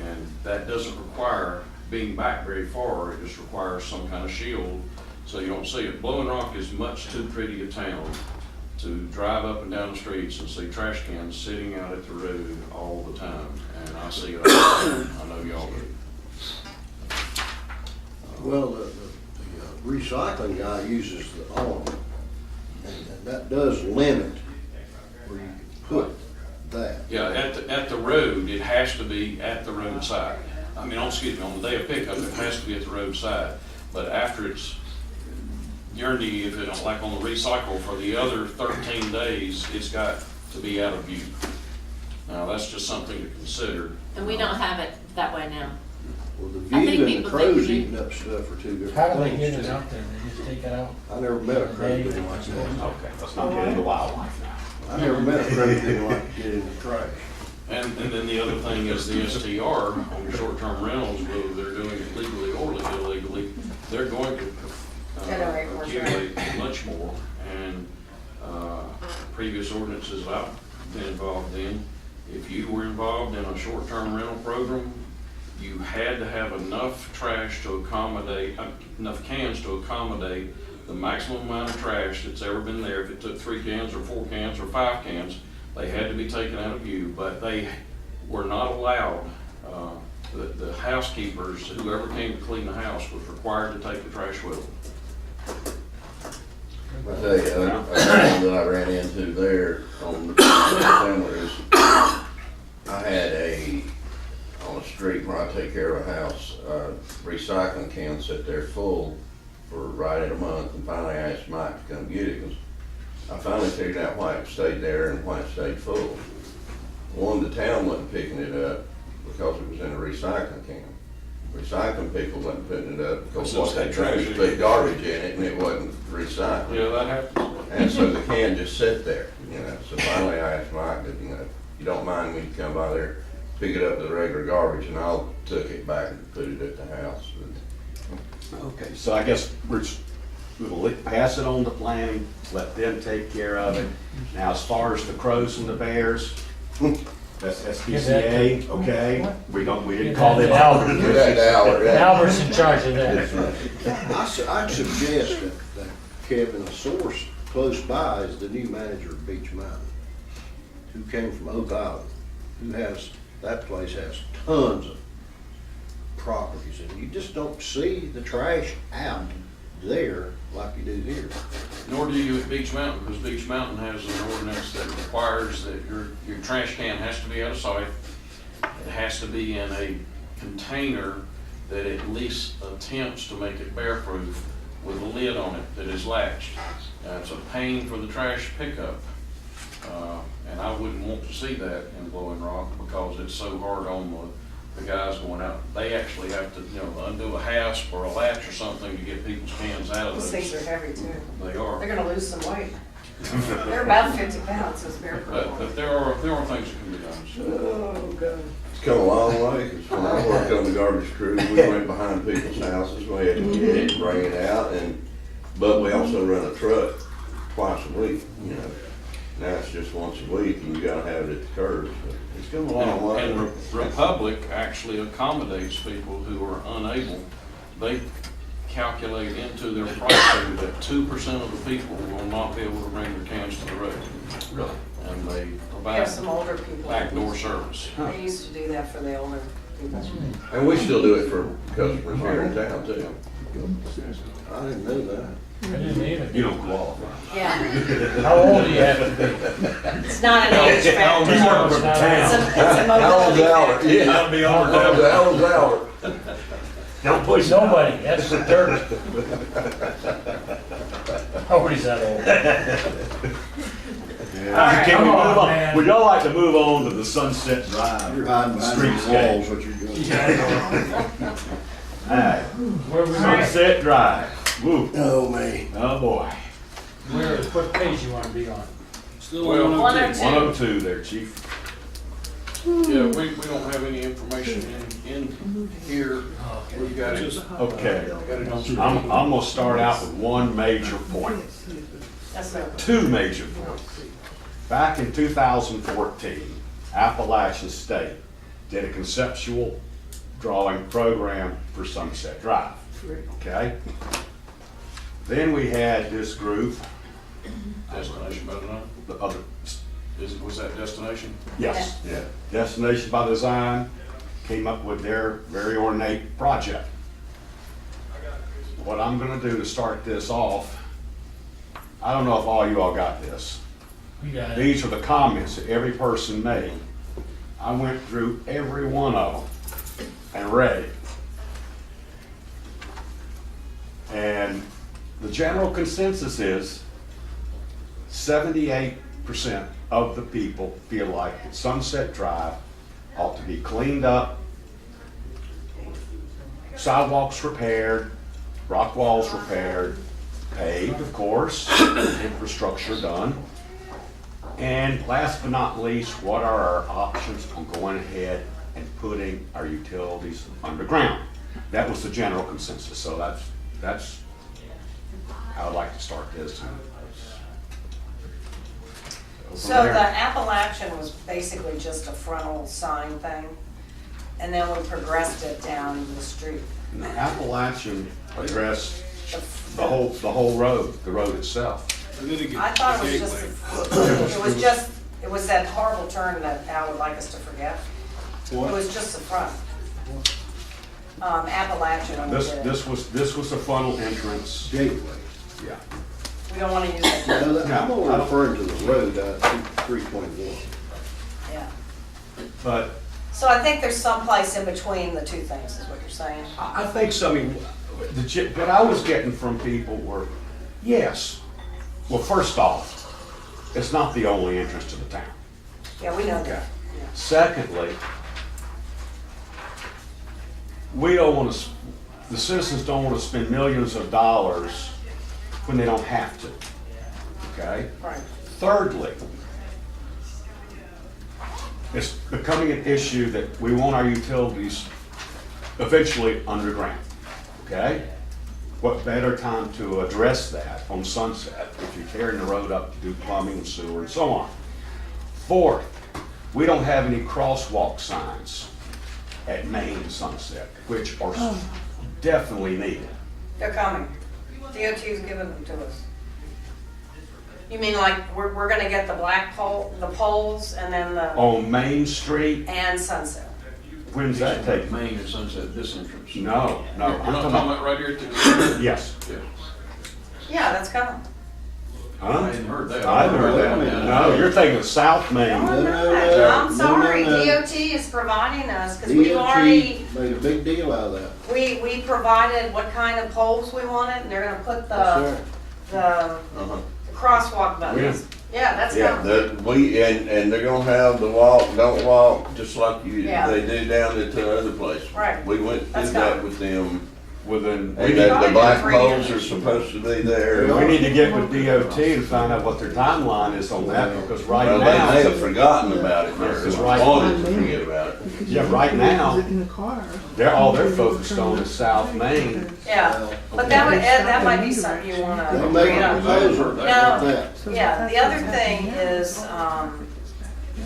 And that doesn't require being back very far, it just requires some kind of shield so you don't see it. Blowing Rock is much too pretty a town to drive up and down the streets and see trash cans sitting out at the road all the time. And I see it all the time, I know y'all do. Well, the recycling guy uses the arm, and that does limit where you can put that. Yeah, at the road, it has to be at the roadside. I mean, excuse me, on the day of pickup, it has to be at the roadside. But after it's, guaranteed, if it, like on the recycle, for the other 13 days, it's got to be out of view. Now, that's just something to consider. And we don't have it that way now. Well, the I think view and the people crows think- eating up stuff are two different How do they things. get it out there? They just take it out? I never met a crow that didn't like that. Okay, let's not get into wildlife now. I never met a crow that didn't like to get in the trash. And then the other thing is the STR on your short-term rentals, whether they're doing it legally or illegally, they're going to Generate more accumulate much more. And previous ordinances I've been involved in, if you were involved in a short-term rental program, you had to have enough trash to accommodate, enough cans to accommodate the maximum amount of trash that's ever been there. If it took 3 cans or 4 cans or 5 cans, they had to be taken out of view, but they were not allowed, the housekeepers, whoever came to clean the house was required to take the trash with them. I tell you, a one that I ran into there on the similar is, I had on a street where I take care of a house, recycling can sit there full for right at a month, and finally I asked Mike to come get it, because I finally figured out why it stayed there and why it stayed full. One, the town wasn't picking it up because it was in a recycling can. Recycling people wasn't putting it up because what they did was put garbage in it and it wasn't recycled. Yeah, that happens. And so the can just sit there, you know. So finally I asked Mike, you know, you don't mind when you come by there, pick it up with the regular garbage, and I'll took it back and put it at the house. Okay, so I guess we'll pass it on to planning, let them take care of it. Now, as far as the crows and the bears, that's SPCA, okay? We didn't call them. Albert. Give that to Albert. Albert's in charge of that. I'd suggest that Kevin, a source close by is the new manager of Beach Mountain, who came from Oak Island, that place has tons of properties, and you just don't see the trash out there like you do here. Nor do you at Beach Mountain, because Beach Mountain has an ordinance that requires that your trash can has to be out of sight. It has to be in a container that at least attempts to make it bear proof with a lid on it that is latched. It's a pain for the trash pickup. And I wouldn't want to see that in Blowing Rock because it's so hard on the guys going out. They actually have to, undo a hasp or a latch or something to get people's cans out of Those those. things are heavy too. They They're are. gonna lose some weight. They're about 50 pounds, those bear But crows. there are things that can be done. So. Oh, God. It's come a long way, 'cause when I worked on the garbage crew, we went behind people's houses, we had to get it, and bring it out, but we also run a truck twice a week, Now it's just once a week, and you gotta have it at the curbs, but it's come a long way. And Republic actually accommodates people who are unable. They calculate into their pricing that 2% of the people will not be able to bring their cans to the road. Really? And they We provide have some older people. backdoor service. They used to do that for the older people. And we still do it for customers here in town too. I didn't know that. I didn't even. You don't qualify. Yeah, How old do you have to be? it's not an age factor. You work for the It's town. a mobility factor. Yeah. Gotta be over How's Albert? Don't push Nobody, that's the dirt. Nobody's that old. right, Can we come move on, on? man. Would y'all like to move on to the Sunset Drive? You're hiding behind the Streetscape. walls, what you're doing. Alright, Where we at? Sunset Drive. Woo. Oh, me. Oh, boy. What page you wanna be on? Still Well, 102. 102 there, chief. Yeah, we don't have any information in here. We got it, Okay. got it on screen. I'm gonna start out with one major point. That's no. Two major points. Back in 2014, Appalachian State did a conceptual drawing program for Sunset Drive, okay? Then we had this group, Destination by design, the other, was that destination? yes, Yeah. Destination by Design came up with their very ornate project. What I'm gonna do to start this off, I don't know if all you all got this. We got it. These are the comments that every person made. I went through every one of them and read it. And the general consensus is 78% of the people feel like that Sunset Drive ought to be cleaned up, sidewalks repaired, rock walls repaired, paved, of course, infrastructure done. And last but not least, what are our options on going ahead and putting our utilities underground? That was the general consensus, so that's how I'd like to start this. So the Appalachian was basically just a frontal sign thing, and then we progressed it down the street. The Appalachian addressed The- the whole road, the road itself. And then it I gets thought it was gateway. it was that horrible turn that Al would like us to forget. It was just the front. Appalachian only This, did it. this was the funnel entrance, Gateway. yeah. We don't wanna use it, No, I'm No, I only don't- referring to the road, 321. yeah. But So I think there's some place in between the two things, is what you're saying. I think so. I mean, what I was getting from people were, yes. Well, first off, it's not the only interest of the town. Yeah, we know Okay. that. Secondly, we don't want to, the citizens don't want to spend millions of dollars when they don't have to, okay? Right. Thirdly, it's becoming an issue that we want our utilities eventually underground, okay? What better time to address that on Sunset if you're tearing the road up to do plumbing and sewer and so on? Fourth, we don't have any crosswalk signs at Main and Sunset, which are definitely needed. They're coming. DOT's giving them to us. You mean like, we're gonna get the black pole, the poles, and then the, On Main Street, and Sunset? when's that take? Main and Sunset, this entrance. No, no, You're I'm not talking talking about, about right here at the, yes. yeah, Yeah, that's coming. I Huh? hadn't heard that. I heard that. No, you're thinking of South Main. No, no, I'm no, sorry, no, no. DOT is providing us, because we've DOT already, made a big deal out of that. we provided what kind of poles we wanted, and they're gonna put That's the Uh-huh. crosswalk buttons. Yeah, that's Yeah, coming. and they're gonna have the walk, don't walk, just like Yeah. they do down at the other place. Right. We went through That's that coming. with them, Within, we and need, the black Probably poles free. are supposed to be there. we need to get with DOT and find out what their timeline is on that, because right Well, they may have now, forgotten about it, It's or right. wanted to forget about it. yeah, right now, all they're focused on is South Main. Yeah, but that would, Ed, that might be something you wanna They'll make bring a up. proposal No. about that. Yeah, the other thing is,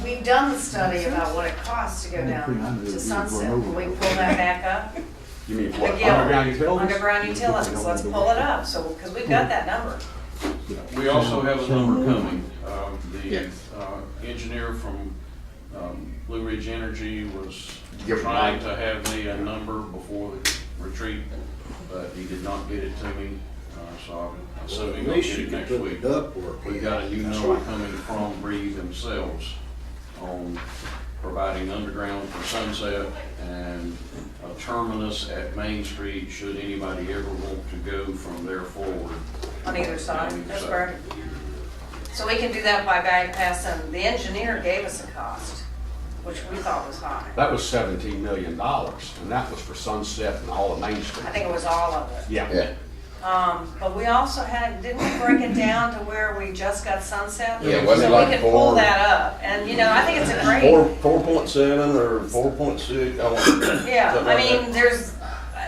we've done the study about what it costs to go down to Sunset. Can we pull that back up? You mean what, McGill. underground utilities? Underground utilities, let's pull it up, so, because we've got that number. We also have a number coming. The engineer from Blue Ridge Energy was Give it trying back. to have me a number before the retreat, but he did not get it to me. So I'm assuming At we'll least get you it can next put week. the ductwork in. We've got a new That's number right. coming from Breeze themselves on providing underground for Sunset and a terminus at Main Street, should anybody ever want to go from there forward. On either side, On either that's side. correct. So we can do that by bypassing, the engineer gave us a cost, which we thought was high. That was $17 million, and that was for Sunset and all of Main Street. I think it was all of it. Yeah. Yeah. But we also had, didn't we break it down to where we just got Sunset? Yeah, wasn't it So like we could pull 4? that up, and you know, I think it's a great, 4.7 or 4.6, I want. yeah, something I like that. mean,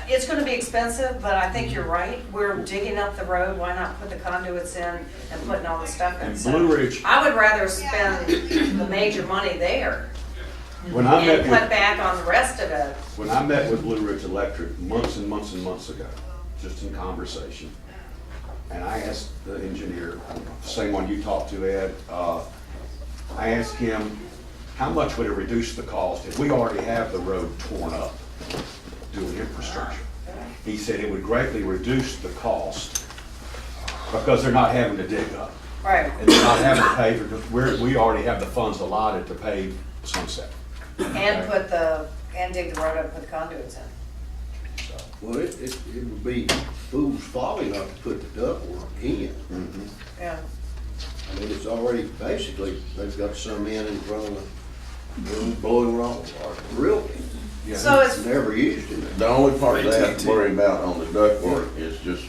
it's gonna be expensive, but I think you're right. We're digging up the road, why not put the conduits in and putting all the stuff in? And So Blue Ridge, I would rather spend the major money there when I met and cut with, back on the rest of it. when I met with Blue Ridge Electric months and months and months ago, just in conversation, and I asked the engineer, the same one you talked to, Ed, I asked him, how much would it reduce the cost if we already have the road torn up doing infrastructure? He said it would greatly reduce the cost because they're not having to dig up. Right. And they're not having to pay for, we already have the funds allotted to pay Sunset. And dig the road up and put the conduits in. Well, it would be fool's folly not to put the ductwork in. Yeah. I mean, it's already, basically, they've got some in front of the room blowing wrong, or realty. So it's, Never used it. The only part they have to worry about on the ductwork is just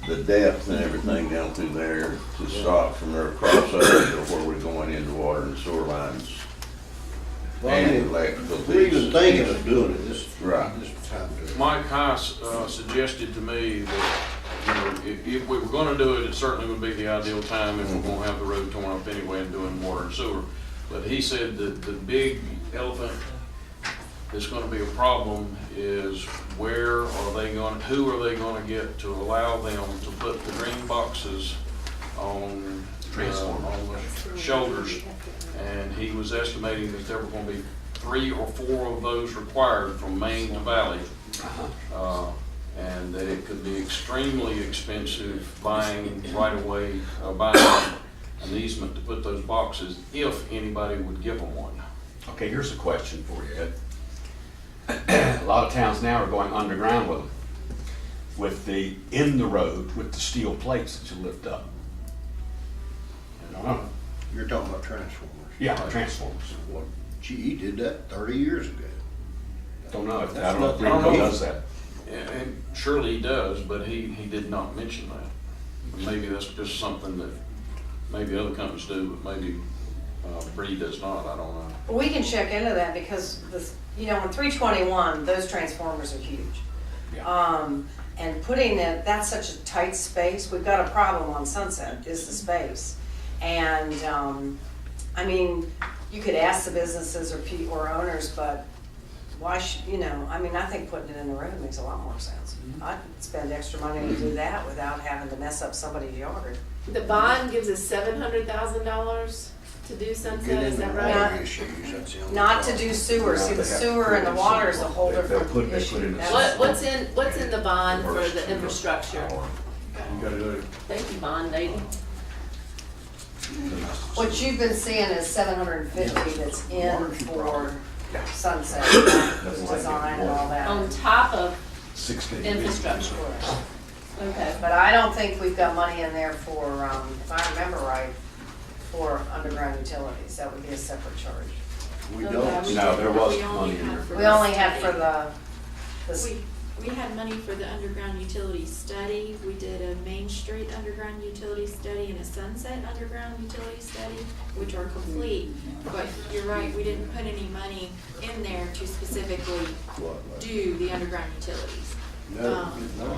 the depth and everything down through there to stop from their crossover to where we're going into water and sewer lines Well, I and mean, electrical. we're even thinking of doing it this Right. this time. Mike Heiss suggested to me that, you know, if we were gonna do it, it certainly would be the ideal time if we're gonna have the road torn up anyway and doing water and sewer. But he said that the big elephant that's gonna be a problem is where are they gonna, who are they gonna get to allow them to put the green boxes on the shoulders? And he was estimating that there were gonna be 3 or 4 of those required from Main to Valley. And that it could be extremely expensive buying right away, buying an easement to put those boxes, if anybody would give them one. Okay, here's a question for you, Ed. A lot of towns now are going underground with them, with the, in the road, with the steel plates that you lift up. You're talking about transformers. Yeah, transformers. Well, GE did that 30 years ago. Don't know if, I That's don't know if not- Greenville does that. And surely he does, but he did not mention that. Maybe that's just something that maybe other companies do, but maybe Breed does not, I don't know. we can check into that because this, you know, on 321, those transformers are huge. Yeah. And putting it, that's such a tight space, we've got a problem on Sunset, is the space. And, I mean, you could ask the businesses or owners, but why should, you know, I mean, I think putting it in the road makes a lot more sense. I'd spend extra money to do that without having to mess up somebody's yard. The bond gives us $700,000 to do Sunset, is that right? Water issues, that's the only Not to problem. do sewer, see, the They have to sewer put and the in water is a sewer. whole They'll different put it issue. in the That's- What's in the bond for the infrastructure? You gotta do it. Thank you, bond lady. What you've been seeing is 750 that's in for Sunset, design and all that. On top of 16. infrastructure. Okay. But I don't think we've got money in there for, if I remember right, for underground utilities. That would be a separate charge. We Okay, don't. we No, did- there was we only money in had there. for We the only had study. for the, We had money for the underground utility study. We did a Main Street underground utility study and a Sunset underground utility study, which are complete. But you're right, we didn't put any money in there to specifically do the underground utilities. No, no.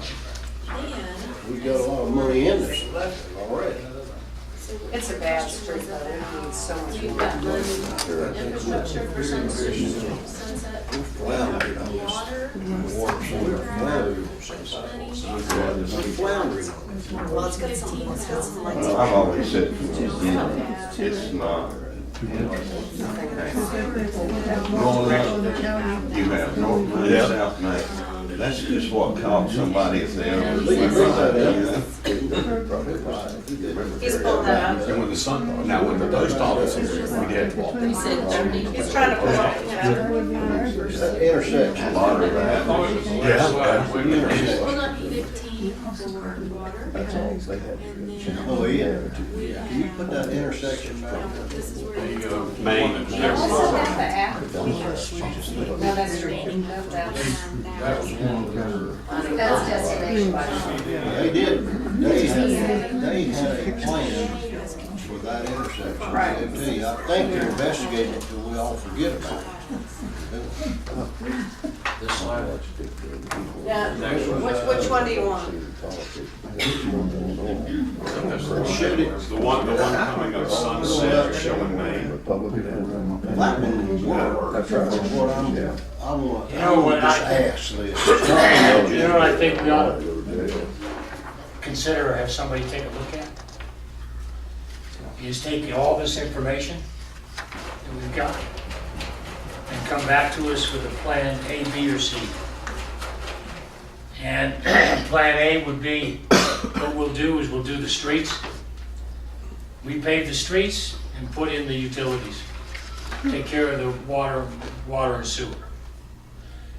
Then. We got a lot of money in there already. So it's a bad street though, it needs so much You've more. got money, infrastructure for Sunset. Floundering. Water. We're floundering. Well, it's got some lights. Well, I've always said from the beginning, it's not. Growing up, you have North Main, Yeah. South Main. That's just what caught somebody if they ever. He's pulling that up. And when the sun, now when the post office, we did. You said 30. He's trying to pull up, That intersection. Yeah. Well, not 15 for water. And then Oh, yeah. we Can you put that intersection back? this is where you The, Main. Also have the app. No, that's true. remaining No, of that's, that was one of the, that's destination by. They did, they had a plan for that intersection. Right. I tell you, I think they're investigating it till we all forget about it. Yeah, which one do you want? Should it? The one coming up Sunset showing Main. That one will work. That's right. What I want, You know what, just I- ask this. You know what I think we ought to consider or have somebody take a look at? Is take all this information that we've got and come back to us with a plan A, B, or C. And plan A would be, what we'll do is we'll do the streets. We pave the streets and put in the utilities. Take care of the water and sewer.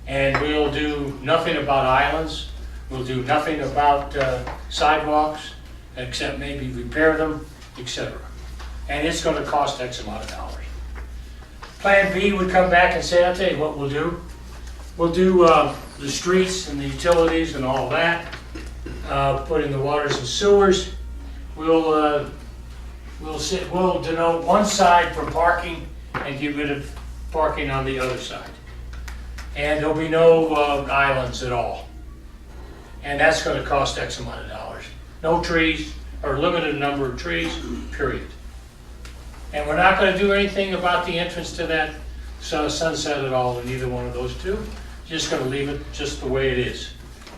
And we'll do nothing about islands. We'll do nothing about sidewalks, except maybe repair them, etc. And it's gonna cost X amount of dollars. Plan B would come back and say, I'll tell you what we'll do. We'll do the streets and the utilities and all that. Put in the waters and sewers. We'll denote one side for parking and get rid of parking on the other side. And there'll be no islands at all. And that's gonna cost X amount of dollars. No trees, or limited number of trees, period. And we're not gonna do anything about the entrance to that sunset at all in either one of those two. Just gonna leave it just the way it is.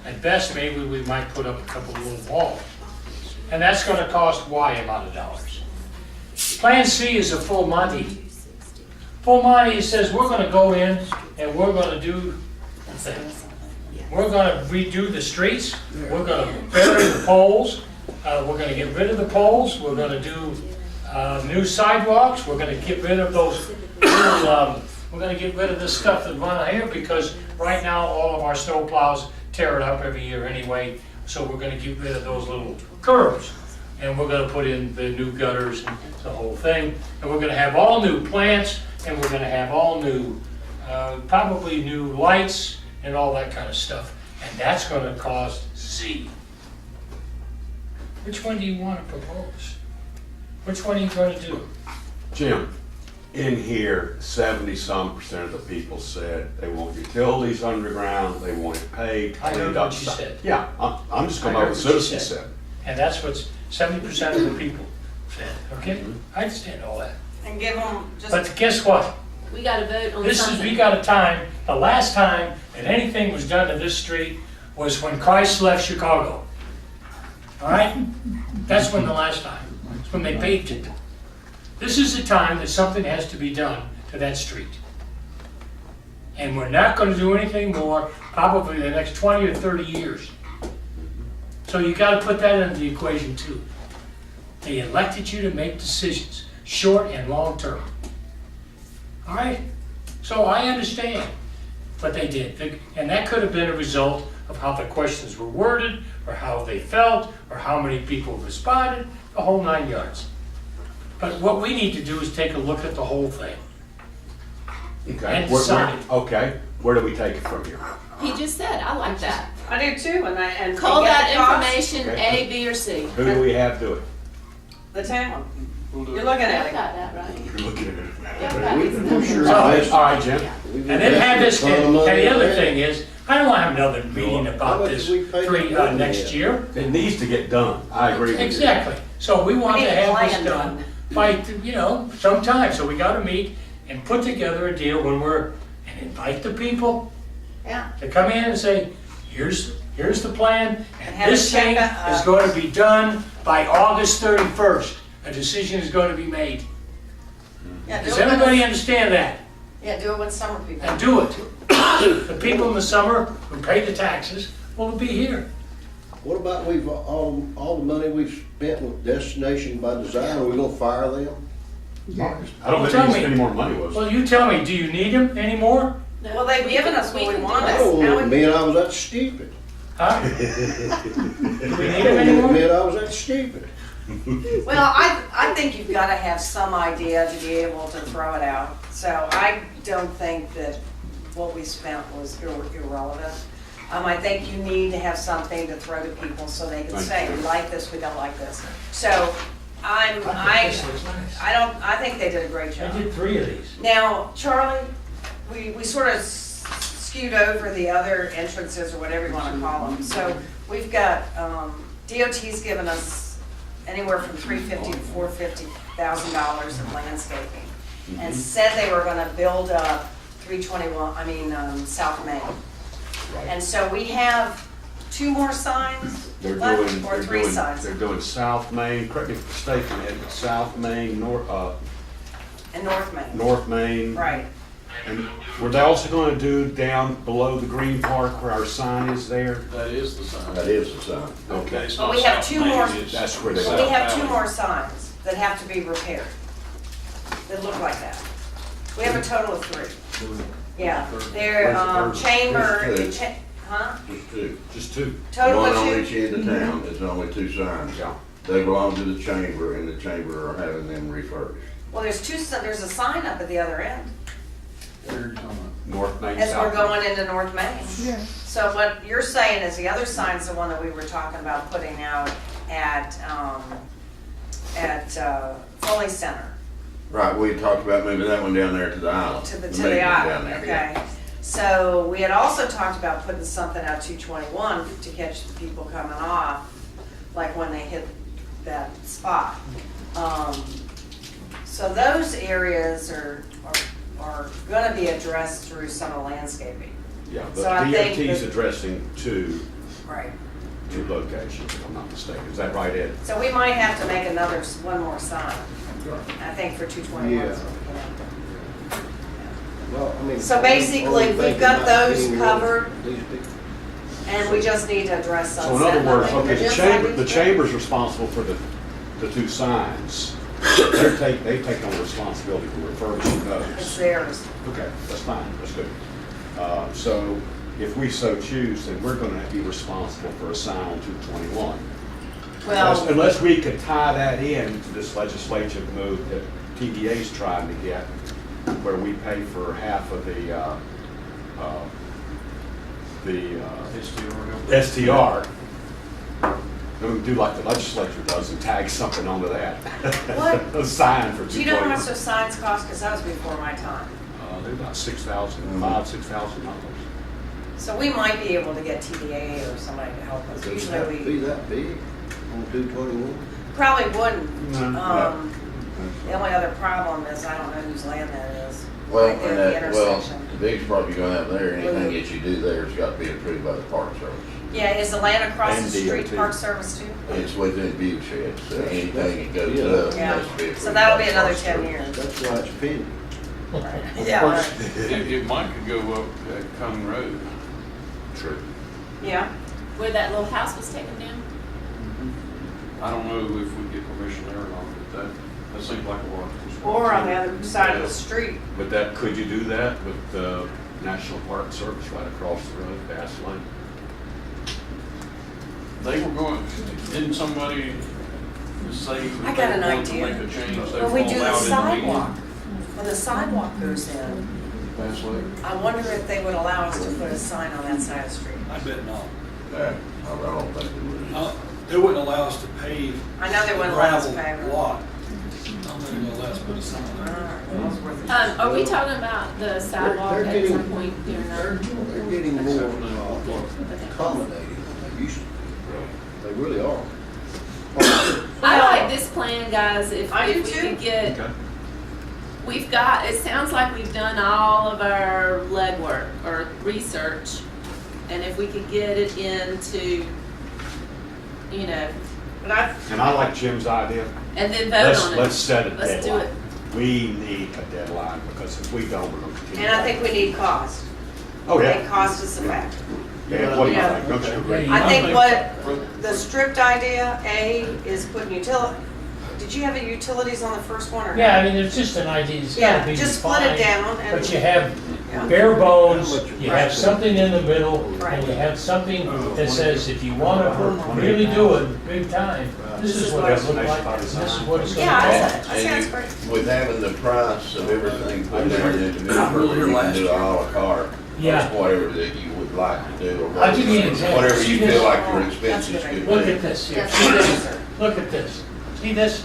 At best, maybe we might put up a couple of little walls. And that's gonna cost Y amount of dollars. Plan C is a full Monty. Full Monty says we're gonna go in and we're gonna do things. We're gonna redo the streets, we're gonna bury the poles, we're gonna get rid of the poles, we're gonna do new sidewalks, we're gonna get rid of those little, we're gonna get rid of this stuff that run here because right now all of our snow plows tear it up every year anyway, so we're gonna get rid of those little curves. And we're gonna put in the new gutters and the whole thing, and we're gonna have all new plants, and we're gonna have all new, probably new lights and all that kind of stuff. And that's gonna cost Z. Which one do you wanna propose? Which one are you gonna do? Jim, in here, 70-some% of the people said they want utilities underground, they want it paved, I heard cleaned what up you stuff. said. Yeah, I'm just going I by heard what what you citizens said. said. And that's what 70% of the people said, okay? I understand all that. And give them just, But guess what? We gotta vote on This is, something. we got a time, the last time that anything was done to this street was when Christ left Chicago. All right? That's when the last time, it's when they paved it. This is the time that something has to be done to that street. And we're not gonna do anything more, probably the next 20 or 30 years. So you gotta put that into the equation too. They elected you to make decisions, short and long term. All right? So I understand what they did. And that could have been a result of how the questions were worded, or how they felt, or how many people responded, the whole 9 yards. But what we need to do is take a look at the whole thing. Okay. And decide. Okay, where do we take it from here? He just said, I like that. I do too, and Call get that the cost. information Okay. A, B, or C. Who do we have do it? The town. You're looking at I it. got that right. You're looking at it. Got that. I'm sure. So, All right, Jim. And then have this, and the other thing is, I don't want to have another meeting about this next year. It needs to get done. I agree with you. Exactly. So we want We to need a have this plan done done. by, sometime. So we gotta meet and put together a deal and invite the people Yeah. to come in and say, here's the plan, and have this a check, thing is going to be done by August 31st. A decision is going to be made. Yeah, do Does it when everybody the- understand that? Yeah, do it when summer people. And do it. The people in the summer who pay the taxes will be here. What about all the money we've spent with Destination by Design, are we gonna fire them? I don't Well, think tell he me. spent any more money, was Well, you tell me, do you need them anymore? Well, they've given us what we wanted. I don't Now wanna we- admit I was that stupid. Huh? Do we I need them don't wanna anymore? admit I was that stupid. Well, I think you've gotta have some idea to be able to throw it out. So I don't think that what we spent was irrelevant. I think you need to have something to throw to people so they can say, we like this, we don't like this. So I This looks nice. I think they did a great I job. did 3 of these. Now, Charlie, we sort of skewed over the other entrances or whatever you want to call them. So we've got, DOT's given us anywhere from $350,000 to $450,000 of landscaping. And said they were gonna build up 321, South Main. And so we have 2 more signs They're left, doing, or 3 signs, they're doing South Main, correct me if I'm mistaken, Ed, but South Main, and North Main. North Main. Right. And were they also gonna do down below the green park where our sign is there? That is the sign. That is the sign. Okay. It's But not we have South 2 Main, more- it's That's where they South We have 2 Valley. more signs that have to be repaired, that look like that. We have a total of 3. Yeah, they're, Where's the third? chamber, There's 2. huh? Just 2. Just 2? Total One of on 2? each end of town, there's only 2 signs. Yeah. They belong to the chamber, and the chamber are having them refurbished. Well, there's a sign up at the other end, Where are you talking about? North Main, as we're South Main. going into North Main. Yeah. So what you're saying is the other sign's the one that we were talking about putting out at Foley Center, Right, we talked about moving that one down there to the island. to the main one island, down there, yeah. okay? So we had also talked about putting something out 221 to catch the people coming off, like when they hit that spot. So those areas are gonna be addressed through summer landscaping. Yeah, but So I think DOT's that- addressing two Right. locations, if I'm not mistaken. Is that right, Ed? So we might have to make one more sign, I think, for 221. Yeah. Well, I mean. So basically, are we we've thinking got about those getting rid of covered. These people? And we just need to address So sunset. in other words, Nothing, okay, just like the we did. chamber's responsible for the 2 signs. They take on responsibility for refurbishing It's those. theirs. Okay, that's fine, that's good. So if we so choose, then we're gonna be responsible for a sign on 221. Well, Unless we could tie that in to this legislative move that TDA's trying to get, where we pay for half of the STR. Then we do like the legislature does and tag something onto that. What? A sign for 221. do you know how much those signs cost? Because that was before my time. They're about $6,000. So we might be able to get TDA or somebody to help us. Does it have to Usually be we that big on 221? probably wouldn't. No. The only other problem is I don't know whose land that is. Well, Right there at the and well, intersection. the biggest part you're gonna have there, anything that you do there's got to be approved by the Park Service. Yeah, is the land across And the street DOT. Park Service too? It's within view shed, so anything that goes Yeah. up Yeah. has to be approved. So that'll by be the another Park 10 Service. years. That's why it's pending. Yeah, right. It might could go up at Cone Road. True. Yeah. Where that little house was taken down? I don't know if we get permission there or not, but that seems like a lot. Or on the other side of the street. But could you do that with the National Park Service right across the road, Bass Lane? They were going, didn't somebody say I that got an they wanted to idea. make a change? They When we were do the allowed in sidewalk, when the sidewalk goes in, Bass Lake. I wonder if they would allow us to put a sign on that side of the street. I bet not. I don't think it would. They wouldn't allow us to pave I know they the wouldn't allow us to gravel pave it. lot. I don't think they'll allow us to put a sign on there. Alright, well, it's worth a Are we talking about the sidewalk They're at getting- some point during our? They're getting more accommodating than they used to be. They really are. I like this plan, guys, if I do we too. could get, Okay. we've got, it sounds like we've done all of our legwork or research. And if we could get it into, you know, But I, And I like Jim's idea. and then vote on it. Let's set a Let's do deadline. it. We need a deadline because if we don't, we're going to continue. and I think we need cost. Oh, yeah. They cost us a factor. Yeah, what do you Yeah. think? Don't you agree? I think what, the strict idea, A, is putting did you have utilities on the first one or? Yeah, I mean, it's just an idea, it's gotta Yeah, be just split it defined, down and. but you have Yeah. bare bones, you Right. have something in the middle, Right. and you have something that says, if you wanna really do it big time, this is what it looks like, and this is what it's gonna Yeah, cost. I sounds great. With having the price of everything put down in the individual, you can do a la carte. Yeah. Whatever that you would like to do, or I'll give you an example. whatever you See feel this? like your expenses could Look be. at this here, That's see what it this, is, sir. look at this, see this?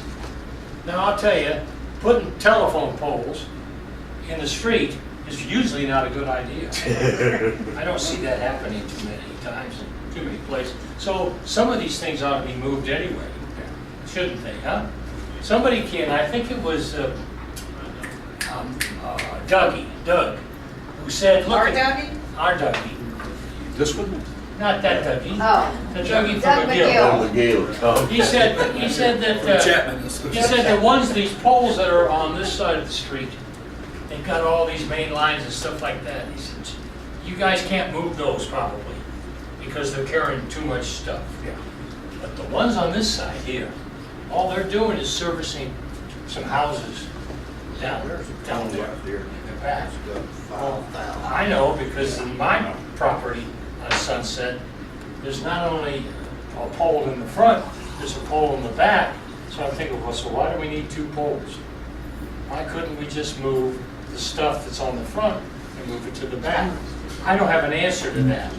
Now, I'll tell you, putting telephone poles in the street is usually not a good idea. I don't see that happening too many times, too many places. So some of these things ought to be moved anyway, shouldn't they, huh? Somebody can, I think it was Doug, who said, look Our at. Dougie? Our Dougie, This one? not that Dougie, Oh. the Dougie Doug from McGill. McGill. McGill. He said that, Chapman is. he said the ones, these poles that are on this side of the street, they've got all these main lines and stuff like that. He said, you guys can't move those probably, because they're carrying too much stuff. Yeah. But the ones on this side here, all they're doing is servicing some houses down there in the back. Well, I know, because in my property on Sunset, there's not only a pole in the front, there's a pole in the back. So I'm thinking, well, so why do we need two poles? Why couldn't we just move the stuff that's on the front and move it to the back? I don't have an answer to that.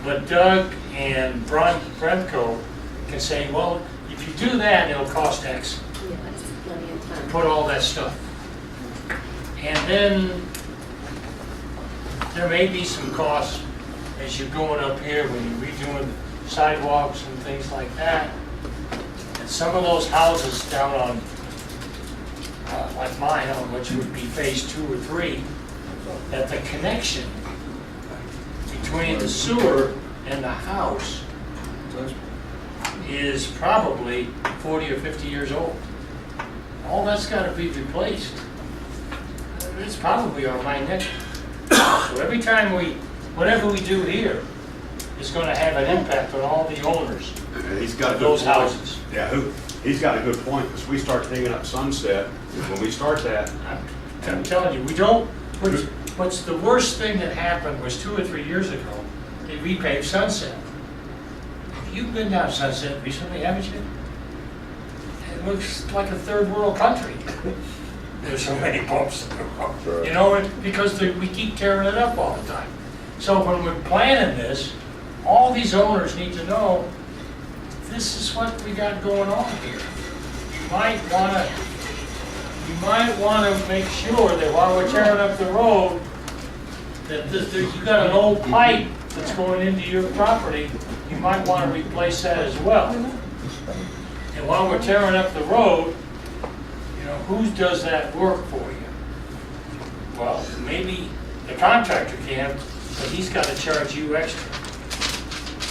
But Doug and Bremco can say, well, if you do that, it'll cost X. Yeah, that's plenty of time. Put all that stuff. And then there may be some costs as you're going up here when you're redoing sidewalks and things like that. And some of those houses down on, like mine, on which would be phase 2 or 3, that the connection between the sewer and the house is probably 40 or 50 years old. All that's got to be replaced. It's probably on my neck. So every time whatever we do here is going to have an impact on all the owners And he's got a of good those point. houses. Yeah, he's got a good point, because we start digging up Sunset, when we start that, I'm telling you, we don't, what's the worst thing that happened was 2 or 3 years ago, they repaved Sunset. You've been down Sunset recently, haven't you? It looks like a third world country. There's so many bumps in the road, you know, because we keep tearing it up all the time. So when we're planning this, all these owners need to know, this is what we got going on here. You might wanna make sure that while we're tearing up the road, that you got an old pipe that's going into your property, you might wanna replace that as well. And while we're tearing up the road, you know, who does that work for you? Well, maybe the contractor can, but he's gotta charge you extra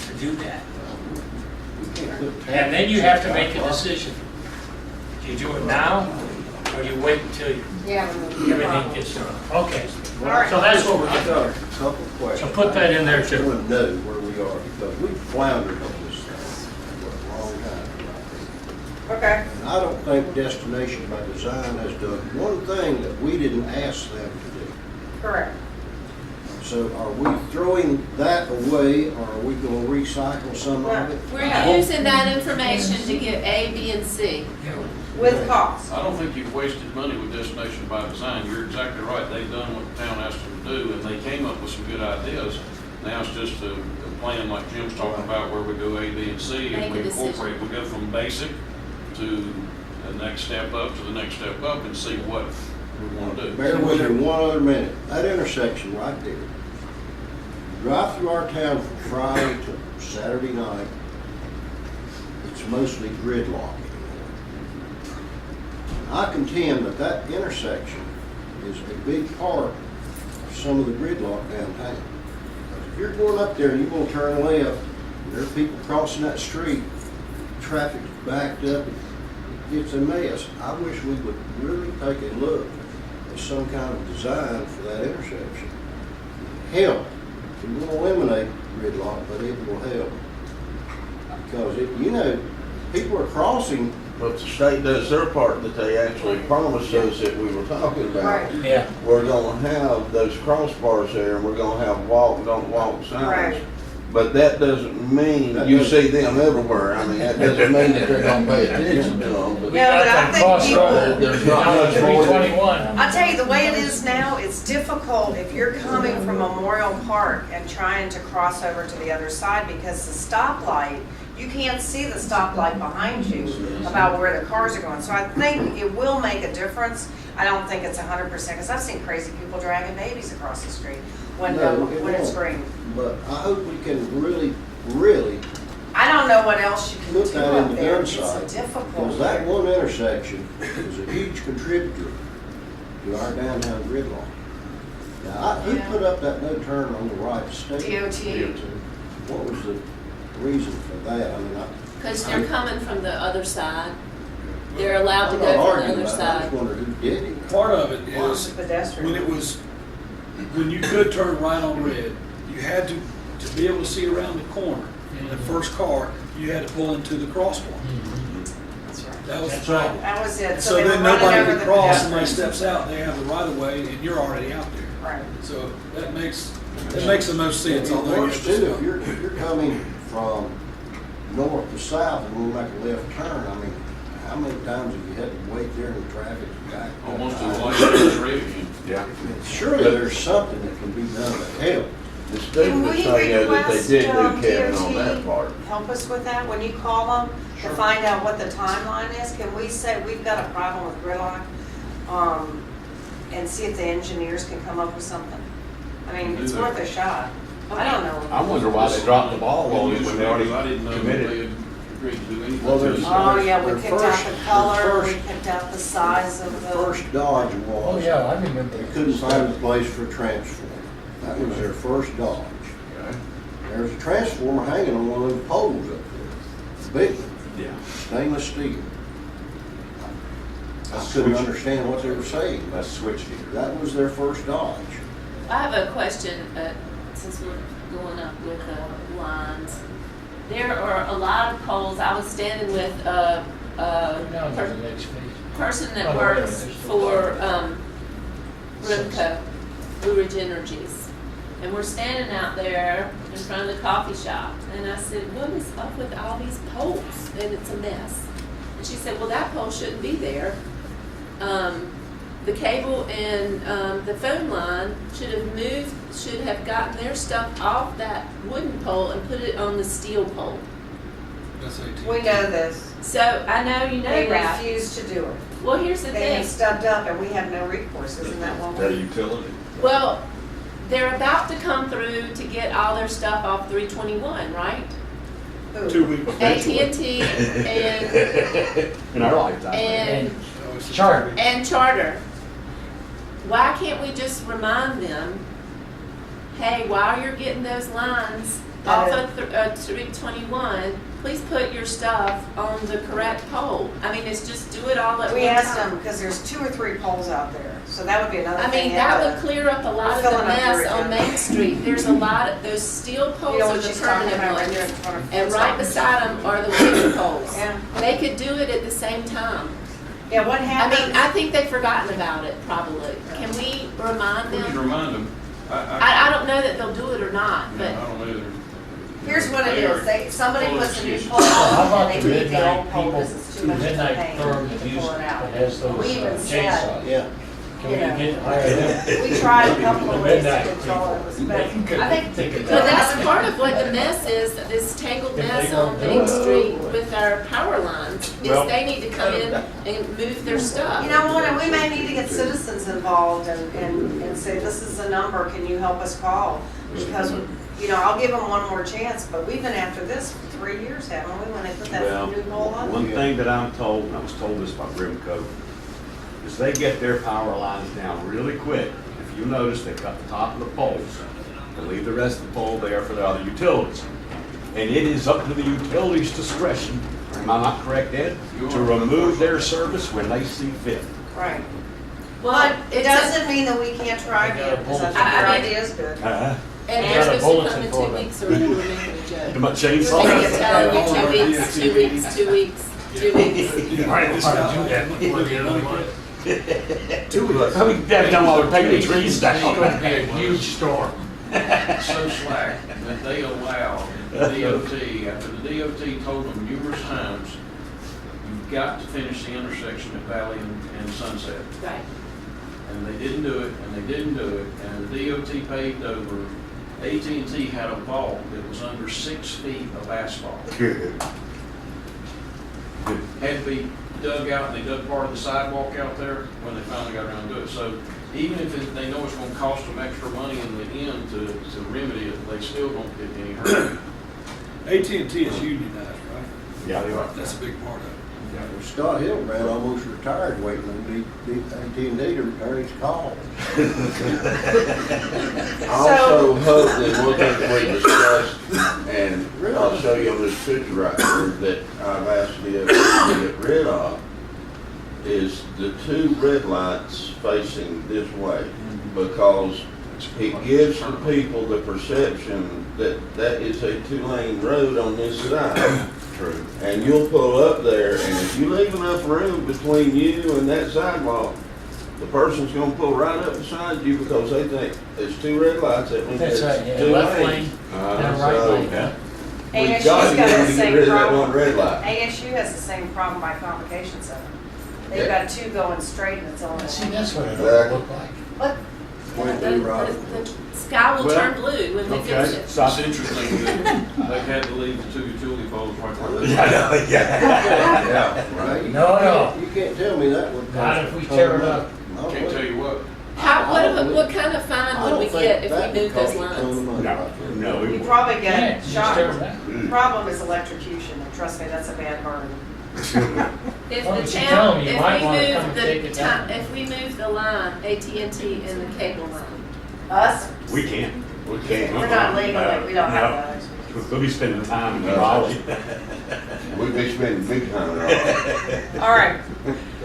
to do that. And then you have to make a decision. Do you do it now, or do you wait until Yeah. everything gets done? Okay, All right. so that's what we're I getting. got a couple of questions. So put that in there I too. want to know where we are, because we floundered on this thing for a long time. Okay. And I don't think Destination by Design has done one thing that we didn't ask them to do. Correct. So are we throwing that away, or are we going to recycle some of it? We're using that information to get A, B, and C. With cost. I don't think you've wasted money with Destination by Design. You're exactly right. They've done what the town asked them to do, and they came up with some good ideas. Now it's just a plan like Jim's talking about, where we go A, B, and C, Make and a we decision. incorporate, we go from basic to the next step up, to the next step up, and see what we want to do. Bear with me one other minute. That intersection right there, drive through our town from Friday to Saturday night, it's mostly gridlock. I contend that that intersection is a big part of some of the gridlock downtown. If you're going up there and you're gonna turn left, and there are people crossing that street, traffic's backed up, it's a mess. I wish we would really take a look at some kind of design for that intersection. help. It won't eliminate gridlock, but it will help. Because it, you know, people are crossing, But the state does their part that they actually promised us that we were talking about. Right. Yeah, We're gonna have those crossbars there, and we're gonna have walk, don't walk signs. Right. But that doesn't mean That you doesn't- see them everywhere. I mean, that doesn't mean that they're gonna pay attention to them, but Yeah, but I got that think crossroad There's not down much to more. 321. I'll tell you, the way it is now, it's difficult if you're coming from Memorial Park and trying to cross over to the other side because the stoplight, you can't see the stoplight behind you about where the cars are going. So I think it will make a difference. I don't think it's 100%, because I've seen crazy people dragging babies across the street when, No, it when it's won't. green. but I hope we can really, really I don't know what else you can put do that up in the there. gun It's sight. difficult. Because that one intersection is a huge contributor to our downtown gridlock. Now, who Yeah. put up that no turn on the right state? DOT. What was the reason for that? I mean, Because they're coming from the other side. They're allowed to I'm go not from the arguing other about it, I just side. wondered who did it. Part of it Well, it's is, a pedestrian. when it was, when you could turn right on red, you had to be able to see around the corner. In the first car, you had to pull into the crosswalk. That's right. That was the That's right. problem. That was it. So they were then running nobody over can the cross, somebody pedestrians. steps out, they have the right of way, and you're already out there. Right. So that makes the most sense, It although works you're too, just. if you're coming from north to south and we'll make a left turn, I mean, how many times have you had to wait there in the traffic? Almost as like it's red again. Yeah. Surely there's something that can be done to help. The state Can would we say that they request, did do Kevin on DOT that part. help us with that, when you call them to find out what the timeline is? Can we say, we've got a problem with gridlock, and see if the engineers can come up with something? I mean, it's worth a shot. I don't know. I wonder why they dropped the ball on it when they already I didn't know that committed. they had agreed to do anything. Well, there's- Oh, yeah, we Their picked out first- the their color, we first- picked out the size of the. First dodge was. Oh, yeah, I remember. They couldn't find a place for a transformer. That was their first dodge. Okay. There's a transformer hanging on one of those poles up there. Big one, Yeah. stainless steel. I That's couldn't switch- understand what they were saying. That's switch gear. That was their first dodge. I have a question, since we're going up with lines. There are a lot of poles. I was standing with Down to the next page. person Oh, that okay. works for RIMCO, Blue Ridge Energies. And we're standing out there in front of the coffee shop. And I said, what is up with all these poles? And it's a mess. And she said, well, that pole shouldn't be there. The cable and the phone line should have gotten their stuff off that wooden pole and put it on the steel pole. That's 18. We know this. So I know you know They that. refuse to do it. Well, here's the They thing. have stepped up and we have no recourse, isn't that one? Their utility. Well, they're about to come through to get all their stuff off 321, right? Who? 2 weeks. AT&T and, In our lifetime. and, So it's- Charter. and Charter. Why can't we just remind them, hey, while you're getting those lines off of 321, please put your stuff on the correct pole. I mean, it's just do it all at one time. We asked them, because there's 2 or 3 poles out there, so that would be another I thing. mean, that would clear up a lot of the Filling up your mess on agenda. Main Street. There's a lot of, those steel poles You know are what the she's talking permanent about right there in ones. front of. And right beside them are the wooden poles. Yeah. They could do it at the same time. Yeah, what I happens? mean, I think they've forgotten about it, probably. Can we remind We can them? remind them. I don't know that they'll do it or not, No, but I don't either. Here's what it They are is, somebody full of puts a new excuses. pole How on about and the they leave the old midnight pole people, because it's the too much of a midnight pain. firm You that can uses, pull it out. that has those We even said- chainsaws? Yeah. Can we Yeah. get, hire them? We tried a couple The of ways to midnight control it, people. but They can I think. think of but that. that's part of what the mess is, this tangled If they mess don't on do Main it. Street with our power lines, is Well- they need to come in and move their stuff. You know what, and we may need to get citizens involved and say, this is the number, can you help us call? Because, you know, I'll give them one more chance, but we've been after this for 3 years, haven't we, when they put Well, that new pole on? one thing that I'm told, and I was told this by Grimco, is they get their power lines down really quick. If you notice, they cut the top of the poles and leave the rest of the pole there for the other utilities. And it is up to the utilities' discretion, am I not correct, Ed? You To are. remove their service when they see fit. Right. But it it's doesn't mean that we can't try I got a again, because I think bulletin. your I mean- idea is good. And I they're got a supposed to come bulletin in for 2 them. weeks, or we were making a joke. My chainsaw. They kept telling All you our 2 weeks, 2 weeks, 2 weeks, 2 weeks. Right, we'll try to do that before the end of the month. I mean, that done while we're taking the trees It's going to down. be a huge storm. So slack that they allowed the DOT, after the DOT told them numerous times, you've got to finish the intersection at Valley and Sunset. Right. And they didn't do it, and they didn't do it, and the DOT paved over. AT&T had a vault that was under 6 feet of asphalt. Had to be dug out, and they dug part of the sidewalk out there when they finally got around to it. So even if they know it's gonna cost them extra money in the end to remedy it, they still don't get any hurt. AT&T is unionized, right? Yeah, they are. That's a big part of it. Well, Scott Hildebrand almost retired waiting on AT&T to return his call. I also hope that one thing we discussed, and I'll show you on this picture right here, that I've asked the DOT to get rid of, is the 2 red lights facing this way, because it gives the people the perception that that is a 2-lane road on this side. True. And you'll pull up there, and if you leave enough room between you and that sidewalk, the person's gonna pull right up beside you because they think it's 2 red lights, that means That's it's right, yeah, 2 left lane, lanes. then So, right lane. Yeah. We've ASU's got to got get the them to get same rid of that one problem. red light. ASU has the same problem by Convocation Center. They've Yeah. got 2 going straight and it's only See, one. that's what it Exactly. ought to look like. But When the, they ride. the sky will Well, turn blue when they okay. fix it. So- It's interesting that they had to leave the 2 utility poles right where they Yeah, I know, yeah. Yeah, right. No, You can't tell me that would. Not if we tear it up. Can't tell you what. What kind of fine would we get if we moved those lines? No, we You won't. probably Yeah, get just shot. tear it down. Problem is electrocution, and trust me, that's a bad burden. If Well, the but you tell town, them you if might we wanna come move and take the it down. if we move the line, AT&T and the cable line, Us, We can't. We can't. we're not legally, we don't have No. those. We'll be spending time in Raleigh. We'd be spending big time on it. All right,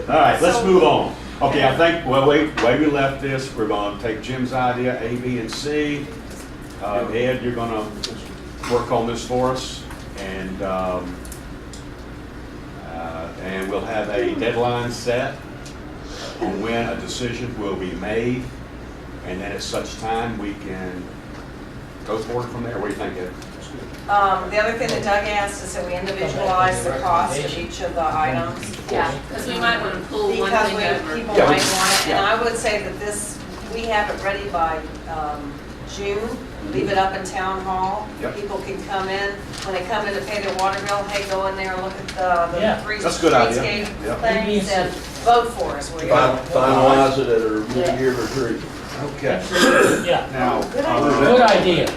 All right, let's So- move on. Okay, I think, well, wait, the way we left this, we're gonna take Jim's idea, A, B, and C. Ed, you're gonna work on this for us, and we'll have a deadline set on when a decision will be made, and then at such time, we can go forward from there. What do you think, Ed? the other thing that Doug asked is that we individualize the cost of each of the items. yeah, because we might want to pull one Because thing we, over. people Yeah, we- might want it, and yeah. I would say that this, we have it ready by, June, leave it up in town hall. Yep. People can come in, when they come in to pay their water bill, hey, go in there and look at the Yeah, three that's a good idea. streetscape Yep. things and vote for us, will you? Finalize it at our mid-year retreat. Okay. Yeah, Now, good idea. excellent,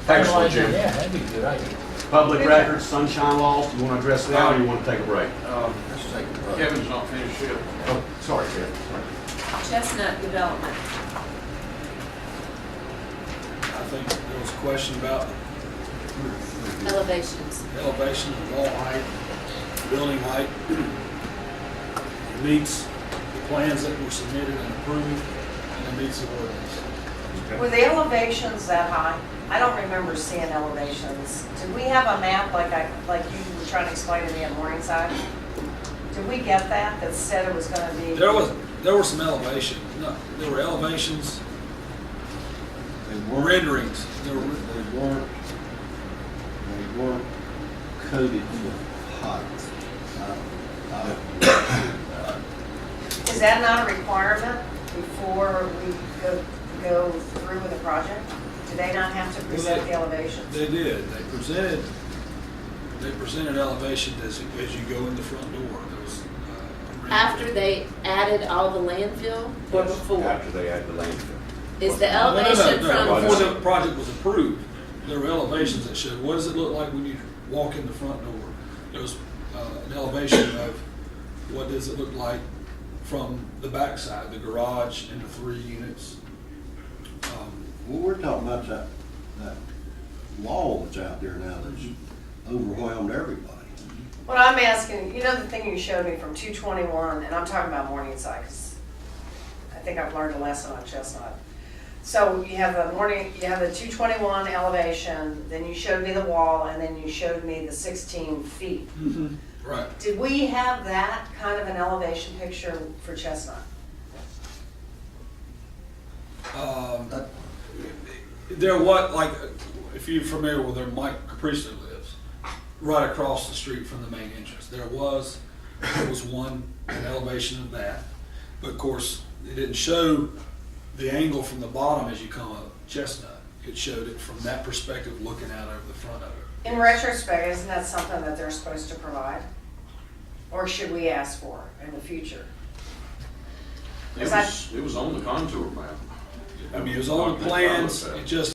Finalize it, Jim. Yeah, that'd be a good idea. Public records, sunshine laws, do you want to address that, or you want to take a break? Let's take a break. Kevin's not finished yet. Oh, sorry, Ted. Chestnut development. I think there was a question about Elevations. elevation, wall height, building height. It meets the plans that were submitted and approved, and it meets the ordinance. Were the elevations that high? I don't remember seeing elevations. Did we have a map like you were trying to explain to me at Morningside? Did we get that said it was gonna be? There were some elevation, no, there were elevations, renderings, there were, They weren't coded for height. Is that not a requirement before we go through with the project? Do they not have to present the elevations? they did, they presented elevation as you go in the front door. Those, After they added all the landfill or before? After they add the landfill. Is the No, elevation no, from? before the project was approved, there were elevations that showed, what does it look like when you walk in the front door? There was an elevation of what does it look like from the backside, the garage and the 3 units. Well, we're talking about that law that's out there now that's overwhelmed everybody. What I'm asking, you know the thing you showed me from 221, and I'm talking about Morningside, 'cause I think I've learned a lesson on Chestnut. So you have the 221 elevation, then you showed me the wall, and then you showed me the 16 feet. Right. Did we have that kind of an elevation picture for Chestnut? There what, like, if you're familiar with where Mike Capristo lives, right across the street from the main entrance, there was an elevation of that. But of course, it didn't show the angle from the bottom as you come up Chestnut. It showed it from that perspective, looking out over the front of it. In retrospect, isn't that something that they're supposed to provide? Or should we ask for in the future? It was on the contour map. I mean, it was on the plans, it just